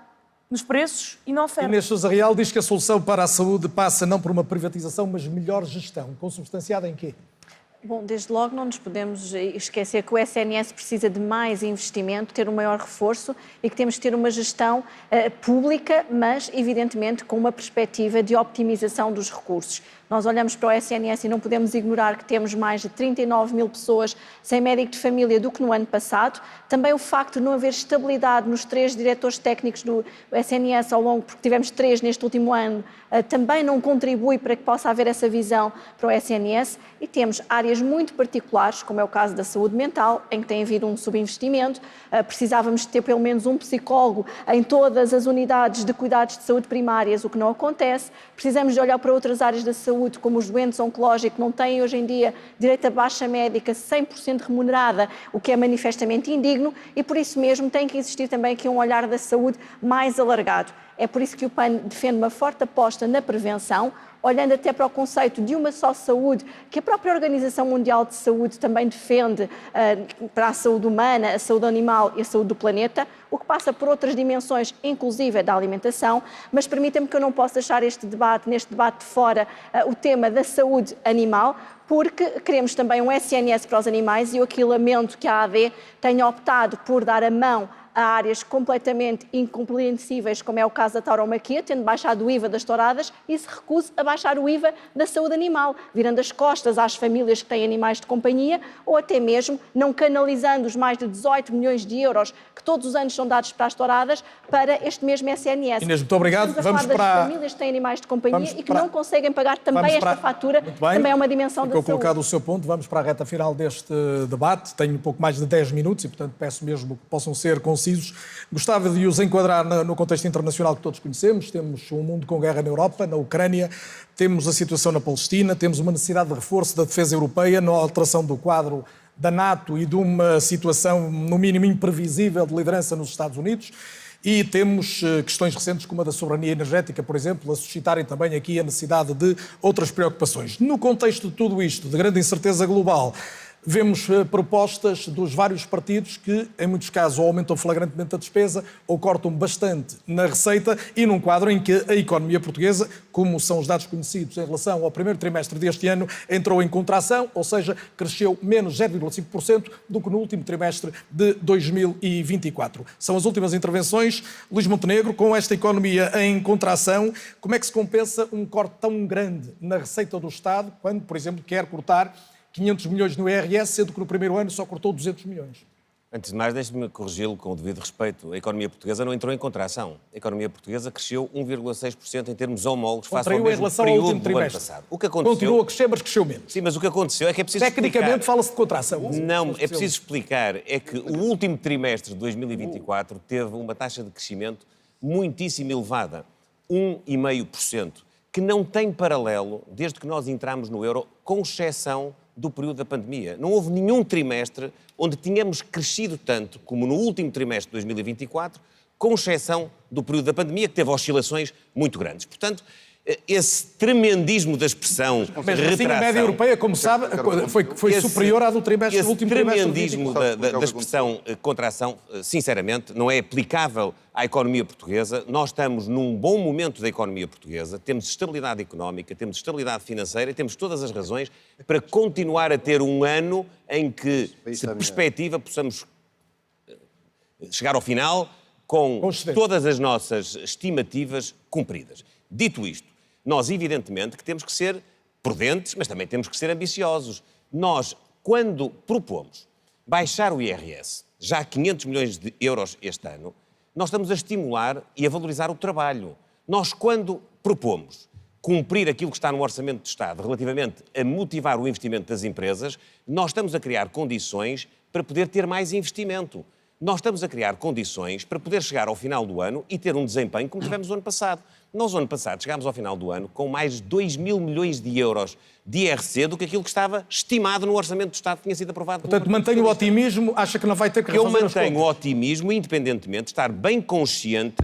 nos preços e na oferta. Inês Sousa Real diz que a solução para a saúde passa não por uma privatização, mas melhor gestão. Consubstanciada em quê? Bom, desde logo não nos podemos esquecer que o SNS precisa de mais investimento, ter um maior reforço e que temos que ter uma gestão pública, mas evidentemente com uma perspectiva de optimização dos recursos. Nós olhamos para o SNS e não podemos ignorar que temos mais de 39 mil pessoas sem médico de família do que no ano passado. Também o facto de não haver estabilidade nos 3 diretores técnicos do SNS ao longo, porque tivemos 3 neste último ano, também não contribui para que possa haver essa visão para o SNS. E temos áreas muito particulares, como é o caso da saúde mental, em que tem havido um subinvestimento. Precisávamos de ter pelo menos um psicólogo em todas as unidades de cuidados de saúde primárias, o que não acontece. Precisamos de olhar para outras áreas da saúde, como os doentes oncológicos, que não têm hoje em dia direito a baixa médica 100% remunerada, o que é manifestamente indigno, e por isso mesmo tem que existir também aqui um olhar da saúde mais alargado. É por isso que o PAN defende uma forte aposta na prevenção, olhando até para o conceito de uma só saúde, que a própria Organização Mundial de Saúde também defende para a saúde humana, a saúde animal e a saúde do planeta, o que passa por outras dimensões, inclusive da alimentação, mas permita-me que eu não possa deixar neste debate de fora, o tema da saúde animal, porque queremos também um SNS para os animais e eu aqui lamento que a AD tenha optado por dar a mão a áreas completamente incompreensíveis, como é o caso da tauromaquia, tendo baixado o IVA das touradas e se recusa a baixar o IVA da saúde animal, virando as costas às famílias que têm animais de companhia ou até mesmo não canalizando os mais de 18 milhões de euros que todos os anos são dados para as touradas para este mesmo SNS. Inês, muito obrigado. Estamos a falar das famílias que têm animais de companhia e que não conseguem pagar também esta fatura, também é uma dimensão da saúde. Ficou colocado o seu ponto, vamos para a reta final deste debate. Tenho um pouco mais de 10 minutos e, portanto, peço mesmo que possam ser concisos. Gostava de os enquadrar no contexto internacional que todos conhecemos. Temos um mundo com guerra na Europa, na Ucrânia, temos a situação na Palestina, temos uma necessidade de reforço da defesa europeia, na alteração do quadro da NATO e de uma situação, no mínimo, imprevisível de liderança nos Estados Unidos. E temos questões recentes como a da soberania energética, por exemplo, a suscitarem também aqui a necessidade de outras preocupações. No contexto de tudo isto, de grande incerteza global, vemos propostas dos vários partidos que, em muitos casos, ou aumentam flagrantemente a despesa ou cortam bastante na receita e num quadro em que a economia portuguesa, como são os dados conhecidos em relação ao primeiro trimestre deste ano, entrou em contração, ou seja, cresceu menos 0,5% do que no último trimestre de 2024. São as últimas intervenções. Luís Montenegro, com esta economia em contração, como é que se compensa um corte tão grande na receita do Estado, quando, por exemplo, quer cortar 500 milhões no IRS, sendo que no primeiro ano só cortou 200 milhões. Antes de mais, deixe-me corrigi-lo com o devido respeito. A economia portuguesa não entrou em contração. A economia portuguesa cresceu 1,6% em termos homólogos face ao mesmo período do ano passado. O que aconteceu... Continua a crescer, mas cresceu menos. Sim, mas o que aconteceu é que é preciso Tecnicamente fala-se de contração. Não, é preciso explicar. É que o último trimestre de 2024 teve uma taxa de crescimento muitíssimo elevada, 1,5%, que não tem paralelo desde que nós entramos no euro, com exceção do período da pandemia. Não houve nenhum trimestre onde tínhamos crescido tanto como no último trimestre de 2024, com exceção do período da pandemia, que teve oscilações muito grandes. Portanto, esse tremendismo da expressão Mas assim a média europeia, como sabe, foi superior à do trimestre do último trimestre. Esse tremendismo da expressão contração, sinceramente, não é aplicável à economia portuguesa. Nós estamos num bom momento da economia portuguesa, temos estabilidade económica, temos estabilidade financeira e temos todas as razões para continuar a ter um ano em que, se perspectiva, possamos chegar ao final com todas as nossas estimativas cumpridas. Dito isto, nós, evidentemente, que temos que ser prudentes, mas também temos que ser ambiciosos. Nós, quando propomos baixar o IRS, já 500 milhões de euros este ano, nós estamos a estimular e a valorizar o trabalho. Nós, quando propomos cumprir aquilo que está no Orçamento de Estado relativamente a motivar o investimento das empresas, nós estamos a criar condições para poder ter mais investimento. Nós estamos a criar condições para poder chegar ao final do ano e ter um desempenho como tivemos o ano passado. Nós, o ano passado, chegámos ao final do ano com mais de 2 mil milhões de euros de IRC do que aquilo que estava estimado no Orçamento do Estado que tinha sido aprovado. Portanto, mantenho o otimismo, acha que não vai ter que refazer as contas? Eu mantenho o otimismo, independentemente de estar bem consciente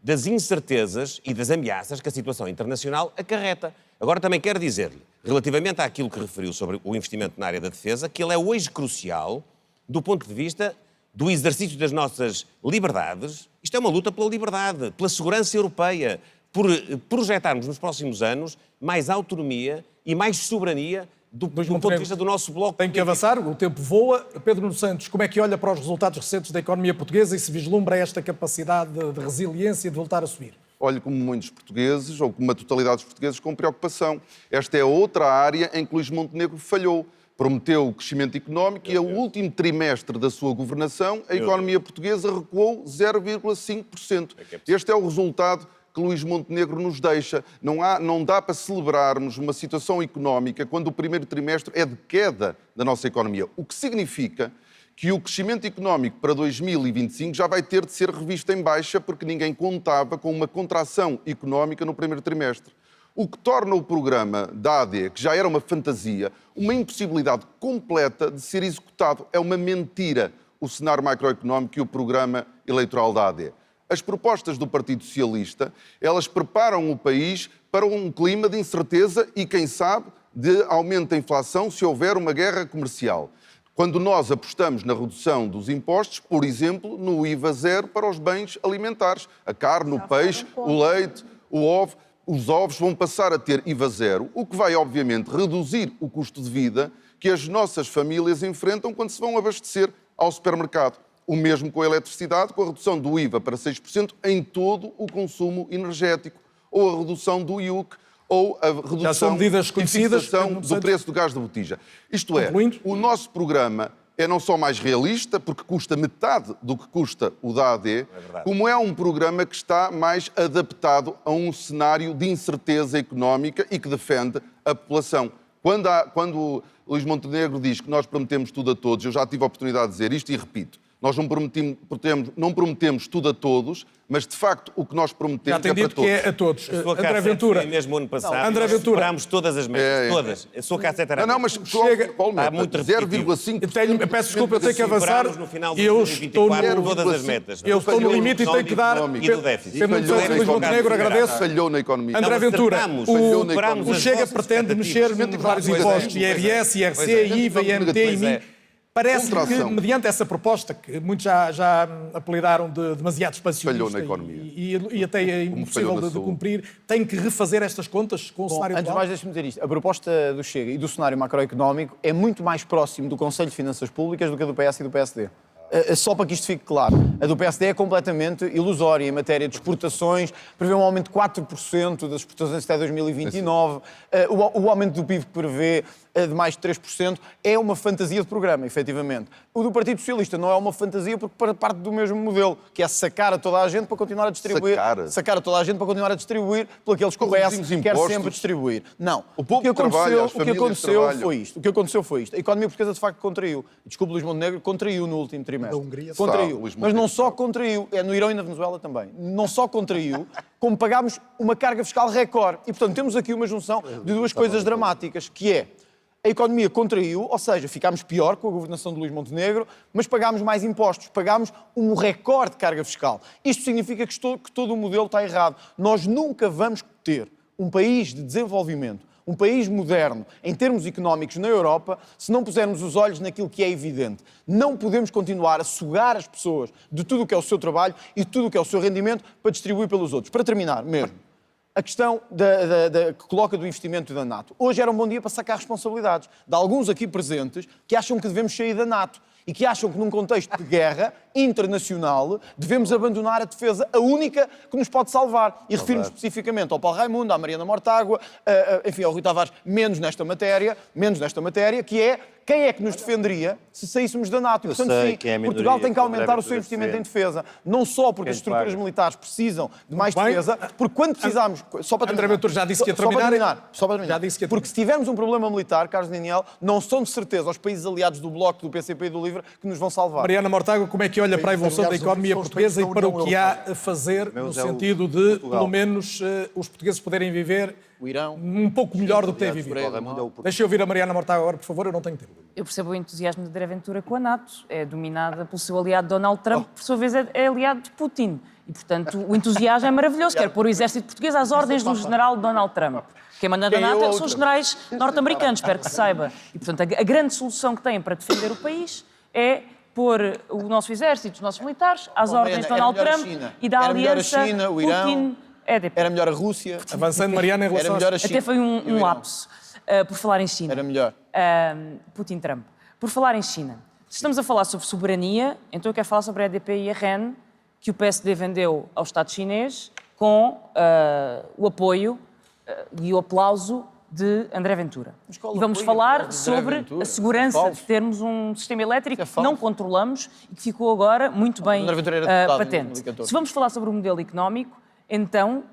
das incertezas e das ameaças que a situação internacional acarreta. Agora, também quero dizer-lhe, relativamente àquilo que referiu sobre o investimento na área da defesa, que ele é hoje crucial do ponto de vista do exercício das nossas liberdades. Isto é uma luta pela liberdade, pela segurança europeia, por projetarmos nos próximos anos mais autonomia e mais soberania do ponto de vista do nosso bloco. Tem que avançar, o tempo voa. Pedro Nuno Santos, como é que olha para os resultados recentes da economia portuguesa e se vislumbra esta capacidade de resiliência de voltar a subir? Olho como muitos portugueses, ou como uma totalidade dos portugueses, com preocupação. Esta é outra área em que Luís Montenegro falhou. Prometeu o crescimento económico e, no último trimestre da sua governação, a economia portuguesa recuou 0,5%. Este é o resultado que Luís Montenegro nos deixa. Não dá para celebrarmos uma situação económica quando o primeiro trimestre é de queda da nossa economia. O que significa que o crescimento económico para 2025 já vai ter de ser revisto em baixa, porque ninguém contava com uma contração económica no primeiro trimestre. O que torna o programa da AD, que já era uma fantasia, uma impossibilidade completa de ser executado. É uma mentira o cenário macroeconómico e o programa eleitoral da AD. As propostas do Partido Socialista, elas preparam o país para um clima de incerteza e, quem sabe, de aumento da inflação se houver uma guerra comercial. Quando nós apostamos na redução dos impostos, por exemplo, no IVA zero para os bens alimentares, a carne, o peixe, o leite, o ovo. Os ovos vão passar a ter IVA zero, o que vai, obviamente, reduzir o custo de vida que as nossas famílias enfrentam quando se vão abastecer ao supermercado. O mesmo com a eletricidade, com a redução do IVA para 6% em todo o consumo energético, ou a redução do IUC, ou a redução e fixação do preço do gás de botija. Isto é, o nosso programa é não só mais realista, porque custa metade do que custa o da AD, como é um programa que está mais adaptado a um cenário de incerteza económica e que defende a população. Quando Luís Montenegro diz que nós prometemos tudo a todos, eu já tive a oportunidade de dizer isto e repito, nós não prometemos tudo a todos, mas de facto o que nós prometemos é para todos. Que é a todos. André Ventura. Mesmo ano passado, André Ventura. Superámos todas as metas, todas. A sua cassete era... Não, mas chega... Há muito 0,5%. Peço desculpa, eu tenho que avançar. No final de 2024, todas as metas. Eu estou no limite e tenho que dar... E do déficit. Luís Montenegro, agradeço. Falhou na economia. André Ventura, o Chega pretende mexer em vários impostos, IRS, IRC, IVA, IMT, IMI. Parece-me que, mediante essa proposta, que muitos já apelidaram de demasiado expansionista e até impossível de cumprir, tem que refazer estas contas com o cenário atual? Antes de mais, deixe-me dizer isto. A proposta do Chega e do cenário macroeconómico é muito mais próximo do Conselho de Finanças Públicas do que a do PS e do PSD. Só para que isto fique claro, a do PSD é completamente ilusória em matéria de exportações, prevê um aumento de 4% das exportações até 2029, o aumento do PIB que prevê de mais de 3%, é uma fantasia de programa, efetivamente. O do Partido Socialista não é uma fantasia porque parte do mesmo modelo, que é sacar a toda a gente para continuar a distribuir. Sacar a toda a gente para continuar a distribuir por aqueles que o PS quer sempre distribuir. Não. O que aconteceu foi isto. A economia portuguesa, de facto, contraiu. Desculpe, Luís Montenegro, contraiu no último trimestre. Contraiu. Mas não só contraiu, é no Irão e na Venezuela também. Não só contraiu, como pagámos uma carga fiscal recorde. E, portanto, temos aqui uma junção de duas coisas dramáticas, que é a economia contraiu, ou seja, ficámos pior com a governação de Luís Montenegro, mas pagámos mais impostos, pagámos um recorde de carga fiscal. Isto significa que todo o modelo está errado. Nós nunca vamos ter um país de desenvolvimento, um país moderno, em termos económicos na Europa, se não pusermos os olhos naquilo que é evidente. Não podemos continuar a sugar as pessoas de tudo o que é o seu trabalho e de tudo o que é o seu rendimento para distribuir pelos outros. Para terminar, mesmo, a questão que coloca do investimento da NATO. Hoje era um bom dia para sacar responsabilidades de alguns aqui presentes que acham que devemos sair da NATO e que acham que num contexto de guerra internacional devemos abandonar a defesa, a única que nos pode salvar. E refiro-me especificamente ao Paulo Raimundo, à Mariana Mortágua, enfim, ao Rui Tavares, menos nesta matéria, que é quem é que nos defenderia se saíssemos da NATO. E, portanto, sim, Portugal tem que aumentar o seu investimento em defesa. Não só porque as estruturas militares precisam de mais defesa, porque quando precisarmos... Só para terminar, André Ventura já disse que ia terminar. Só para terminar. Porque se tivermos um problema militar, Carlos Daniel, não são de certeza os países aliados do Bloco, do PCP e do LIVRE que nos vão salvar. Mariana Mortágua, como é que olha para a evolução da economia portuguesa e para o que há a fazer no sentido de, pelo menos, os portugueses poderem viver um pouco melhor do que têm vivido? Deixa eu ouvir a Mariana Mortágua agora, por favor, eu não tenho tempo. Eu percebo o entusiasmo de André Ventura com a NATO. É dominada pelo seu aliado Donald Trump, que por sua vez é aliado de Putin. E, portanto, o entusiasmo é maravilhoso. Quer pôr o exército português às ordens do general Donald Trump. Quem manda na NATO são os generais norte-americanos, espero que se saiba. E, portanto, a grande solução que têm para defender o país é pôr o nosso exército, os nossos militares, às ordens de Donald Trump e da aliança Putin-EDP. Era melhor a Rússia. Avançando, Mariana, em relação a China. Até foi um lapso. Por falar em China. Era melhor. Putin-Trump. Por falar em China. Se estamos a falar sobre soberania, então eu quero falar sobre a EDP e a REN, que o PSD vendeu ao Estado chinês com o apoio e o aplauso de André Ventura. E vamos falar sobre a segurança de termos um sistema elétrico que não controlamos e que ficou agora muito bem patente. Se vamos falar sobre o modelo económico, então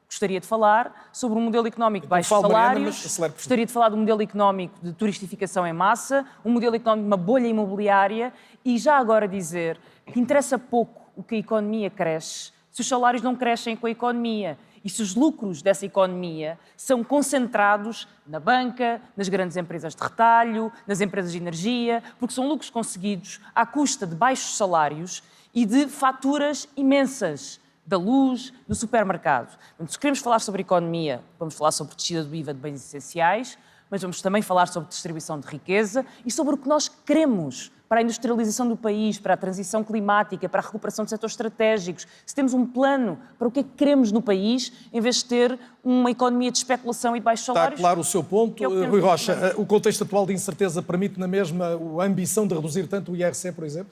gostaria de falar sobre um modelo económico de baixos salários, gostaria de falar do modelo económico de turistificação em massa, um modelo económico de uma bolha imobiliária e já agora dizer que interessa pouco o que a economia cresce se os salários não crescem com a economia e se os lucros dessa economia são concentrados na banca, nas grandes empresas de retalho, nas empresas de energia, porque são lucros conseguidos à custa de baixos salários e de faturas imensas da luz, do supermercado. Portanto, se queremos falar sobre economia, vamos falar sobre descida do IVA de bens essenciais, mas vamos também falar sobre distribuição de riqueza e sobre o que nós queremos para a industrialização do país, para a transição climática, para a recuperação de setores estratégicos. Se temos um plano para o que é que queremos no país, em vez de ter uma economia de especulação e de baixos salários. Está claro o seu ponto. Rui Rocha, o contexto atual de incerteza permite na mesma a ambição de reduzir tanto o IRC, por exemplo?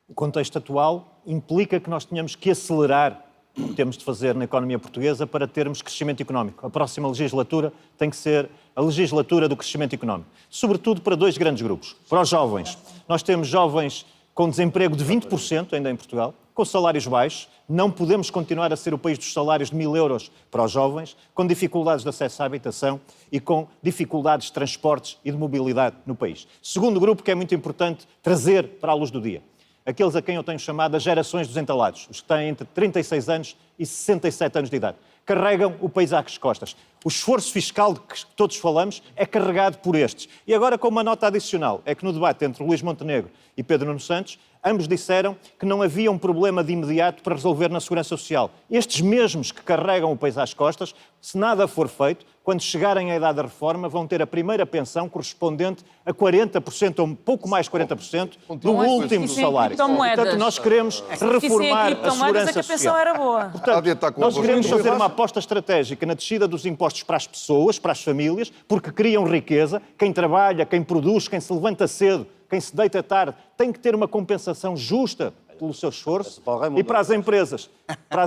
O contexto atual implica que nós tenhamos que acelerar o que temos de fazer na economia portuguesa para termos crescimento económico. A próxima legislatura tem que ser a legislatura do crescimento económico. Sobretudo para dois grandes grupos. Para os jovens. Nós temos jovens com desemprego de 20% ainda em Portugal, com salários baixos. Não podemos continuar a ser o país dos salários de 1.000 euros para os jovens, com dificuldades de acesso à habitação e com dificuldades de transportes e de mobilidade no país. Segundo grupo que é muito importante trazer para a luz do dia. Aqueles a quem eu tenho chamado as gerações dos entalados, os que têm entre 36 anos e 67 anos de idade. Carregam o país às costas. O esforço fiscal de que todos falamos é carregado por estes. E agora, com uma nota adicional, é que no debate entre Luís Montenegro e Pedro Nuno Santos, ambos disseram que não havia um problema de imediato para resolver na Segurança Social. Estes mesmos que carregam o país às costas, se nada for feito, quando chegarem à idade da reforma, vão ter a primeira pensão correspondente a 40%, ou um pouco mais de 40%, do último salário. Portanto, nós queremos reformar a Segurança Social. Era boa. Portanto, nós queremos fazer uma aposta estratégica na descida dos impostos para as pessoas, para as famílias, porque criam riqueza. Quem trabalha, quem produz, quem se levanta cedo, quem se deita tarde, tem que ter uma compensação justa pelo seu esforço. E para as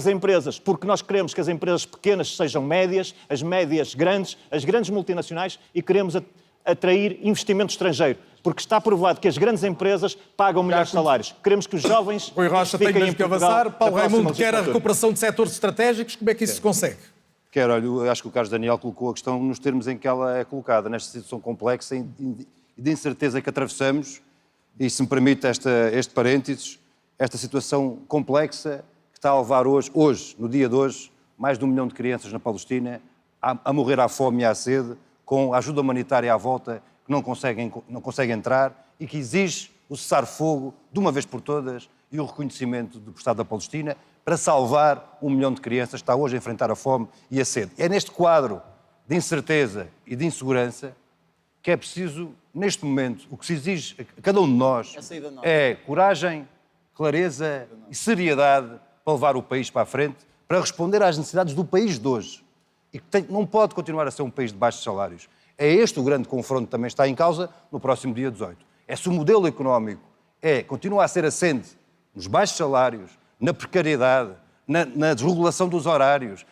empresas, porque nós queremos que as empresas pequenas sejam médias, as médias grandes, as grandes multinacionais e queremos atrair investimento estrangeiro. Porque está provado que as grandes empresas pagam melhores salários. Queremos que os jovens Rui Rocha tem mesmo que avançar. Paulo Raimundo quer a recuperação de setores estratégicos. Como é que isso se consegue? Olha, eu acho que o Carlos Daniel colocou a questão nos termos em que ela é colocada, nesta situação complexa e de incerteza que atravessamos, e se me permite este parênteses, esta situação complexa que está a levar hoje, no dia de hoje, mais de 1 milhão de crianças na Palestina a morrer à fome e à sede, com a ajuda humanitária à volta, que não conseguem entrar e que exige o cessar-fogo de uma vez por todas e o reconhecimento do Estado da Palestina, para salvar 1 milhão de crianças que está hoje a enfrentar a fome e a sede. É neste quadro de incerteza e de insegurança que é preciso, neste momento, o que se exige a cada um de nós é coragem, clareza e seriedade para levar o país para a frente, para responder às necessidades do país de hoje. E que não pode continuar a ser um país de baixos salários. É este o grande confronto que também está em causa no próximo dia 18. É se o modelo económico continua a ser assente nos baixos salários, na precariedade, na desregulação dos horários,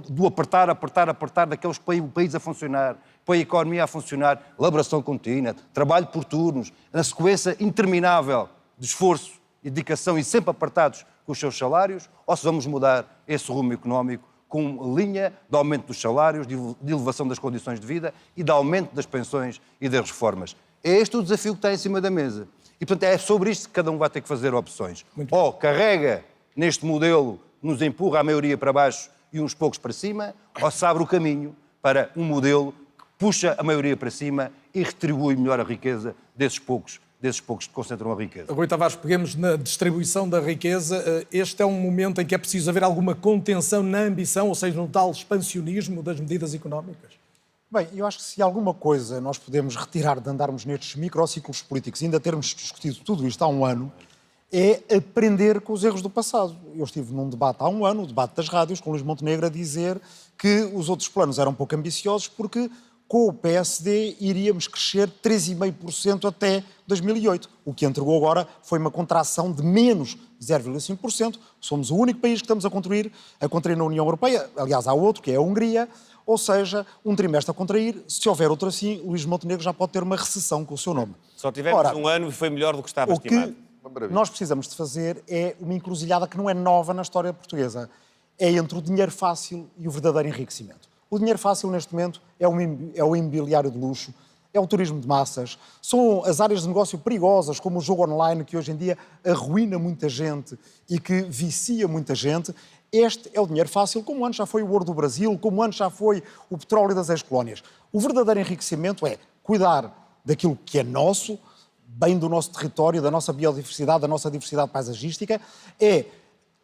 do apertar daqueles que põem o país a funcionar, põe a economia a funcionar, elaboração contínua, trabalho por turnos, na sequência interminável de esforço e dedicação e sempre apertados com os seus salários, ou se vamos mudar esse rumo económico com linha de aumento dos salários, de elevação das condições de vida e de aumento das pensões e das reformas. É este o desafio que está em cima da mesa. E, portanto, é sobre isto que cada um vai ter que fazer opções. Ou carrega neste modelo, nos empurra a maioria para baixo e uns poucos para cima, ou se abre o caminho para um modelo que puxa a maioria para cima e retribui melhor a riqueza desses poucos que concentram a riqueza. Rui Tavares, peguemos na distribuição da riqueza. Este é um momento em que é preciso haver alguma contenção na ambição, ou seja, no tal expansionismo das medidas económicas? Bem, eu acho que se alguma coisa nós podemos retirar de andarmos nestes microciclos políticos e ainda termos discutido tudo isto há um ano, é aprender com os erros do passado. Eu estive num debate há um ano, o debate das rádios, com Luís Montenegro a dizer que os outros planos eram pouco ambiciosos porque com o PSD iríamos crescer 3,5% até 2008. O que entregou agora foi uma contração de menos 0,5%. Somos o único país que estamos a contrair na União Europeia. Aliás, há outro, que é a Hungria. Ou seja, um trimestre a contrair. Se houver outro assim, Luís Montenegro já pode ter uma recessão com o seu nome. Só tivemos um ano e foi melhor do que estava estimado. O que nós precisamos de fazer é uma encruzilhada que não é nova na história portuguesa. É entre o dinheiro fácil e o verdadeiro enriquecimento. O dinheiro fácil, neste momento, é o imobiliário de luxo, é o turismo de massas, são as áreas de negócio perigosas, como o jogo online, que hoje em dia arruína muita gente e que vicia muita gente. Este é o dinheiro fácil, como antes já foi o ouro do Brasil, como antes já foi o petróleo das ex-colónias. O verdadeiro enriquecimento é cuidar daquilo que é nosso, bem do nosso território, da nossa biodiversidade, da nossa diversidade paisagística, é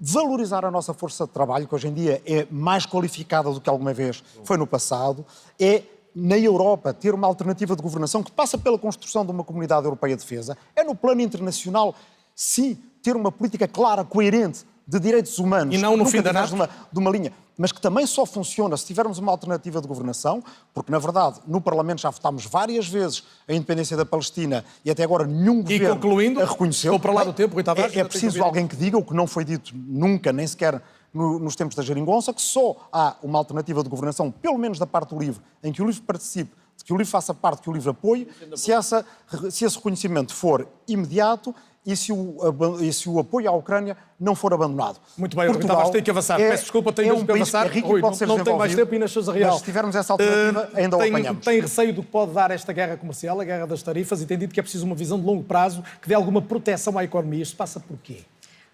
valorizar a nossa força de trabalho, que hoje em dia é mais qualificada do que alguma vez foi no passado, é, na Europa, ter uma alternativa de governação que passa pela construção de uma comunidade europeia de defesa, é no plano internacional, sim, ter uma política clara, coerente, de direitos humanos, e não no fim da de uma linha, mas que também só funciona se tivermos uma alternativa de governação, porque, na verdade, no Parlamento já votámos várias vezes a independência da Palestina e até agora nenhum governo a reconheceu. Estou para lá do tempo, Rui Tavares, é preciso alguém que diga, o que não foi dito nunca, nem sequer nos tempos da geringonça, que só há uma alternativa de governação, pelo menos da parte do LIVRE, em que o LIVRE participe, que o LIVRE faça parte, que o LIVRE apoie, se esse reconhecimento for imediato e se o apoio à Ucrânia não for abandonado. Muito bem, Rui Tavares, tem que avançar. Peço desculpa, tenho mesmo que avançar. Rui, não tem mais tempo e nas suas real. Mas se tivermos essa alternativa, ainda o apanhamos. Tem receio do que pode dar esta guerra comercial, a guerra das tarifas, e tem dito que é preciso uma visão de longo prazo que dê alguma proteção à economia. Isto passa por quê?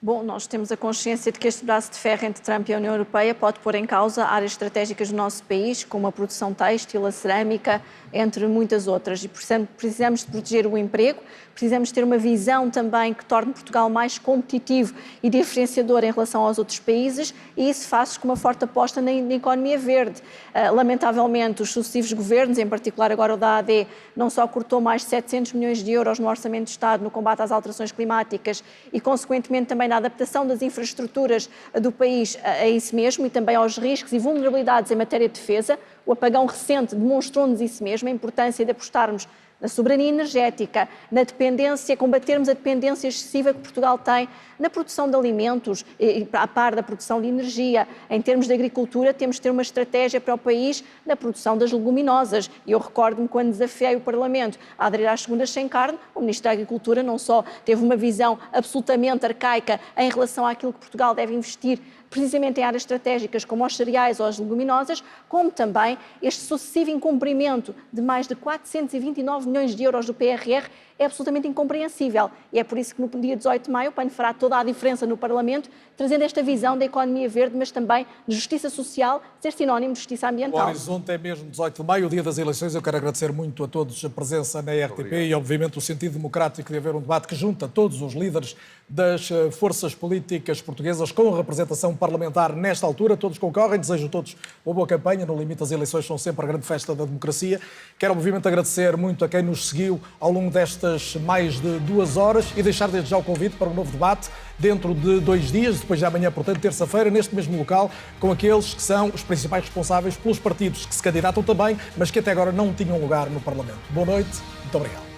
Bom, nós temos a consciência de que este braço de ferro entre Trump e a União Europeia pode pôr em causa áreas estratégicas do nosso país, como a produção têxtil, a cerâmica, entre muitas outras. E precisamos de proteger o emprego, precisamos ter uma visão também que torne Portugal mais competitivo e diferenciador em relação aos outros países, e isso faz com uma forte aposta na economia verde. Lamentavelmente, os sucessivos governos, em particular agora o da AD, não só cortou mais de 700 milhões de euros no Orçamento de Estado no combate às alterações climáticas e, consequentemente, também na adaptação das infraestruturas do país a isso mesmo e também aos riscos e vulnerabilidades em matéria de defesa. O apagão recente demonstrou-nos isso mesmo, a importância de apostarmos na soberania energética, na dependência, combatermos a dependência excessiva que Portugal tem na produção de alimentos, a par da produção de energia. Em termos de agricultura, temos de ter uma estratégia para o país na produção das leguminosas. E eu recordo-me quando desafiei o Parlamento a aderir às segundas sem carne, o Ministro da Agricultura não só teve uma visão absolutamente arcaica em relação àquilo que Portugal deve investir precisamente em áreas estratégicas como os cereais ou as leguminosas, como também este sucessivo incumprimento de mais de 429 milhões de euros do PRR é absolutamente incompreensível. E é por isso que no dia 18 de maio o PAN fará toda a diferença no Parlamento, trazendo esta visão da economia verde, mas também de justiça social, ser sinónimo de justiça ambiental. O horizonte é mesmo 18 de maio, o dia das eleições. Eu quero agradecer muito a todos a presença na RTP e, obviamente, o sentido democrático de haver um debate que junta todos os líderes das forças políticas portuguesas com representação parlamentar nesta altura. Todos concorrem, desejo a todos uma boa campanha. No limite, as eleições são sempre a grande festa da democracia. Quero, obviamente, agradecer muito a quem nos seguiu ao longo destas mais de 2 horas e deixar desde já o convite para um novo debate dentro de 2 dias, depois de amanhã, portanto, terça-feira, neste mesmo local, com aqueles que são os principais responsáveis pelos partidos que se candidatam também, mas que até agora não tinham lugar no Parlamento. Boa noite, muito obrigado.